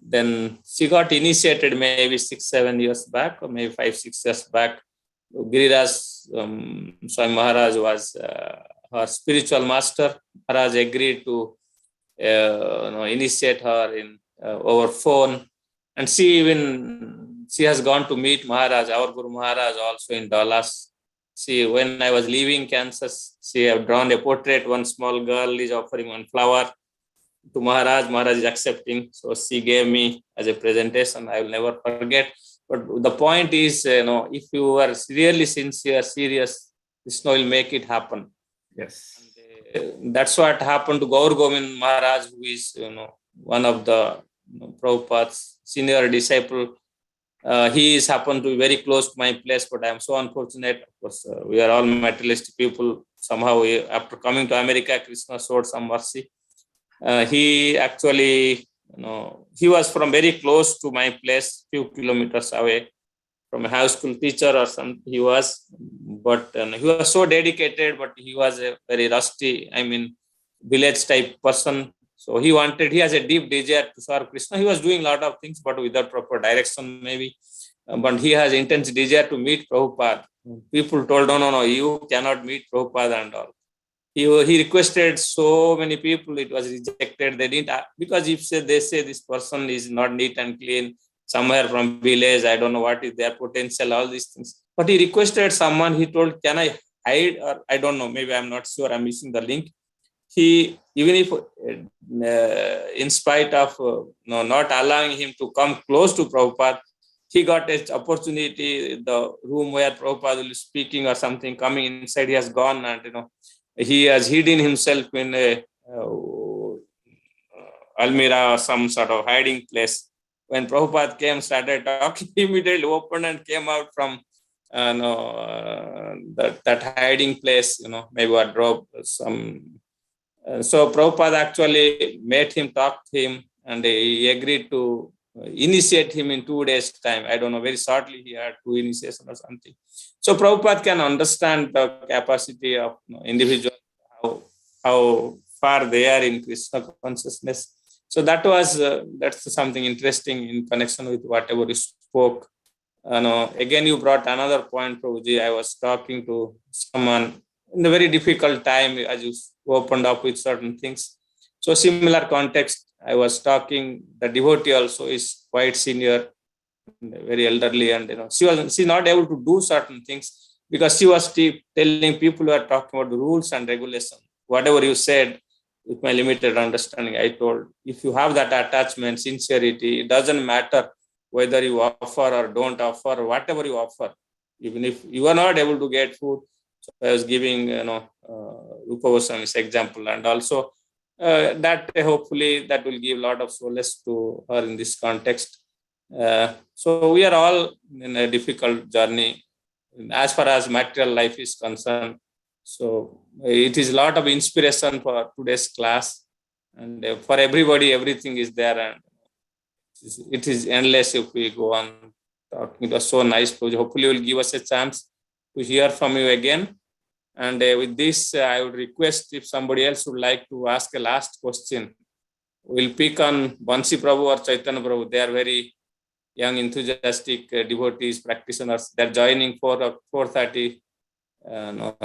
Then she got initiated maybe 6-7 years back, or maybe 5-6 years back. Giriraj Swami Maharaj was her spiritual master. Maharaj agreed to initiate her in over phone, and she has gone to meet Maharaj, our Guru Maharaj, also in Dallas. When I was leaving Kansas, she have drawn a portrait. One small girl is offering one flower to Maharaj. Maharaj is accepting. So she gave me as a presentation. I will never forget. But the point is, if you are really sincere, serious, Krishna will make it happen. Yes. And, that's what happened to Gaur Govind Maharaj, who is, one of the Prabhupada's senior disciple. He is happened to be very close to my place, but I am so unfortunate. Of course, we are all materialistic people. Somehow, after coming to America, Krishna showed some mercy. He actually, he was from very close to my place, few kilometers away. from a high school teacher or some he was, but he was so dedicated, but he was a very rusty, village type person. So he has a deep desire to serve Krishna. He was doing a lot of things, but without proper direction maybe. But he has intense desire to meet Prabhupada. People told, no, you cannot meet Prabhupada and all. He requested so many people, it was rejected. They didn't, because if they say this person is not neat and clean, somewhere from village, I don't know what is their potential, all these things. But he requested someone, he told, can I hide? Or I don't know, maybe I'm not sure, I'm missing the link. He, even if in spite of not allowing him to come close to Prabhupada, he got an opportunity, the room where Prabhupada was speaking or something, coming inside, he has gone, and he has hidden himself in a almirah or some sort of hiding place. When Prabhupada came, started talking, he immediately opened and came out from that hiding place, maybe wardrobe, some. So Prabhupada actually made him, talk to him, and he agreed to initiate him in 2 days' time. I don't know, very shortly he had 2 initiations or something. So Prabhupada can understand the capacity of individual, how far they are in Krishna consciousness. So that's something interesting in connection with whatever you spoke. Again, you brought another point, Prabhuji. I was talking to someone in a very difficult time as you opened up with certain things. So similar context, I was talking, the devotee also is quite senior, very elderly, and she's not able to do certain things because she was telling people who are talking about the rules and regulations. Whatever you said, with my limited understanding, I told, if you have that attachment, sincerity, it doesn't matter whether you offer or don't offer, whatever you offer, even if you are not able to get food. So I was giving, Rupa Goswami's example, and also that hopefully that will give a lot of solace to her in this context. So we are all in a difficult journey as far as material life is concerned. So it is a lot of inspiration for today's class, and for everybody, everything is there, and it is endless if we go on talking. It was so nice. Hopefully you will give us a chance to hear from you again. And with this, I would request if somebody else would like to ask a last question. We'll pick on Bansi Prabhu or Chaitanya Prabhu. They are very young, enthusiastic devotees, practitioners. They're joining 4:30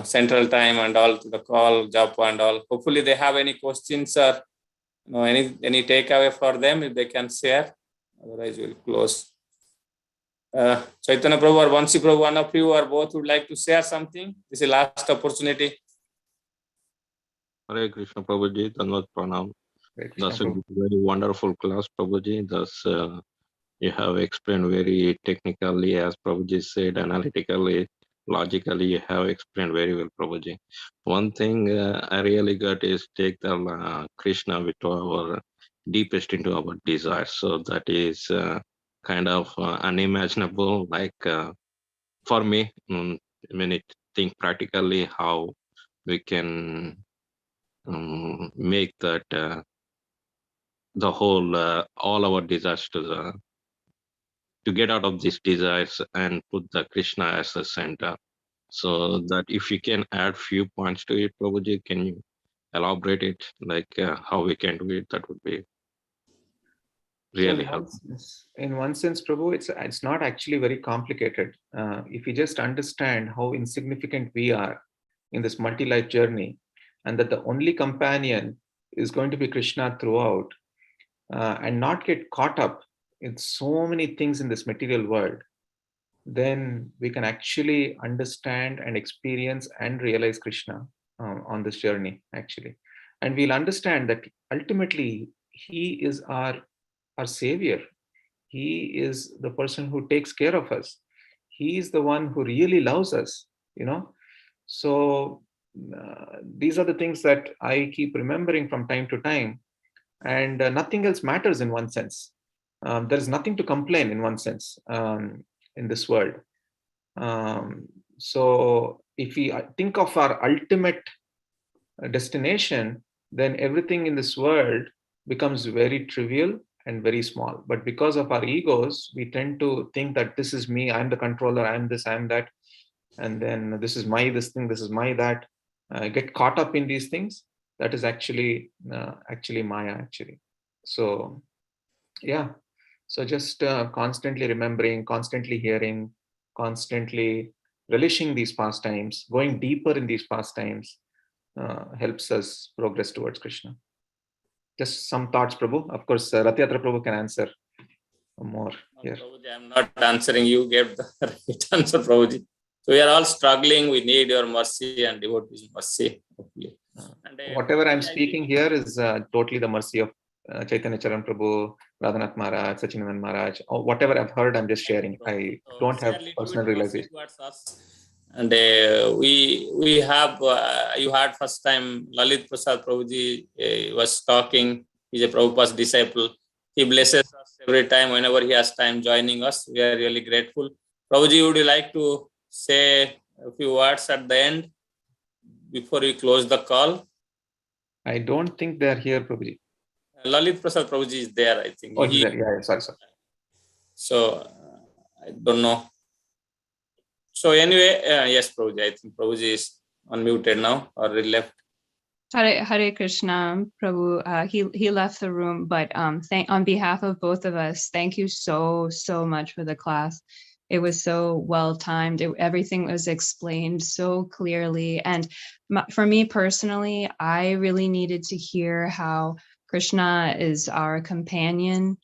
Central Time and all to the call, japa and all. Hopefully they have any questions or any takeaway for them if they can share. Otherwise we'll close. Chaitanya Prabhu or Bansi Prabhu, one of you or both would like to share something? This is the last opportunity. Hare Krishna Prabhuji, Dhanvat Pranam. That's a very wonderful class, Prabhuji. That's you have explained very technically, as Prabhuji said, analytically, logically. You have explained very well, Prabhuji. One thing I really got is take the Krishna with our deepest into our desires. So that is kind of unimaginable. Like for me, when it think practically how we can make that the whole all our desires to get out of these desires and put the Krishna as the center. So that if you can add few points to it, Prabhuji, can you elaborate it, like how we can do it? That would be really helpful. In one sense, Prabhu, it's not actually very complicated. If you just understand how insignificant we are in this multi-life journey, and that the only companion is going to be Krishna throughout, and not get caught up in so many things in this material world, then we can actually understand and experience and realize Krishna on this journey, actually. And we'll understand that ultimately he is our savior. He is the person who takes care of us. He is the one who really loves us, So these are the things that I keep remembering from time to time. And nothing else matters in one sense. There is nothing to complain in one sense in this world. So if we think of our ultimate destination, then everything in this world becomes very trivial and very small. But because of our egos, we tend to think that this is me, I'm the controller, I'm this, I'm that, and then this is my this thing, this is my that. Get caught up in these things. That is actually Maya actually. So yeah, so just constantly remembering, constantly hearing, constantly relishing these pastimes, going deeper in these pastimes helps us progress towards Krishna. Just some thoughts, Prabhu. Of course, Ratyatra Prabhu can answer more here. Prabhuji, I'm not answering. You gave the right answer, Prabhuji. So we are all struggling. We need your mercy and devotees' mercy. And, whatever I'm speaking here is totally the mercy of Chaitanya Charan Prabhu, Radhanath Maharaj, Sachinandan Maharaj, or whatever I've heard, I'm just sharing. I don't have personal realization. And we have, you had first time Lalit Prasad Prabhuji was talking. He's a Prabhupada's disciple. He blesses us every time, whenever he has time joining us. We are really grateful. Prabhuji, would you like to say a few words at the end before we close the call? I don't think they're here, Prabhuji. Lalit Prasad Prabhuji is there, I think. Oh, he's there. Yeah, sorry. So, I don't know. So anyway, yes, Prabhuji, I think Prabhuji is unmuted now or left. Hare Krishna, Prabhu. He left the room, but on behalf of both of us, thank you so much for the class. It was so well timed. Everything was explained so clearly, and for me personally, I really needed to hear how Krishna is our companion,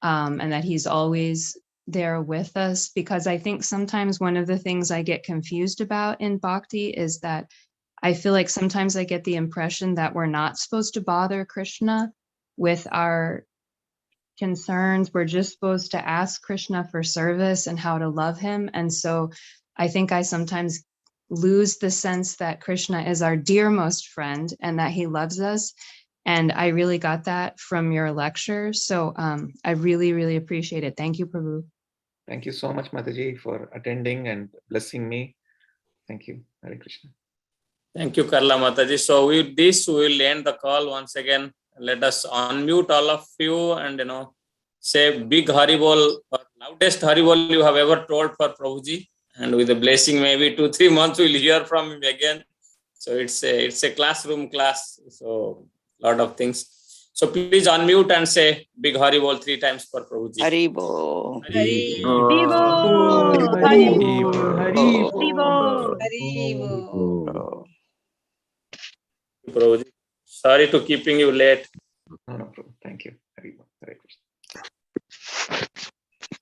and that he's always there with us. Because I think sometimes one of the things I get confused about in Bhakti is that I feel like sometimes I get the impression that we're not supposed to bother Krishna with our concerns. We're just supposed to ask Krishna for service and how to love him. And so I think I sometimes lose the sense that Krishna is our dearmost friend and that he loves us. And I really got that from your lecture. So I really appreciate it. Thank you, Prabhu. Thank you so much, Mataji, for attending and blessing me. Thank you. Hare Krishna. Thank you, Karla Mataji. So with this, we will end the call once again. Let us unmute all of you and say big Haribol, or loudest Haribol you have ever told for Prabhuji. And with the blessing, maybe 2-3 months we'll hear from him again. So it's a classroom class. So a lot of things. So please unmute and say big Haribol 3 times for Prabhuji. Haribol. Haribol. Prabhuji. Sorry to keeping you late. No, Prabhu. Thank you. Hare Krishna.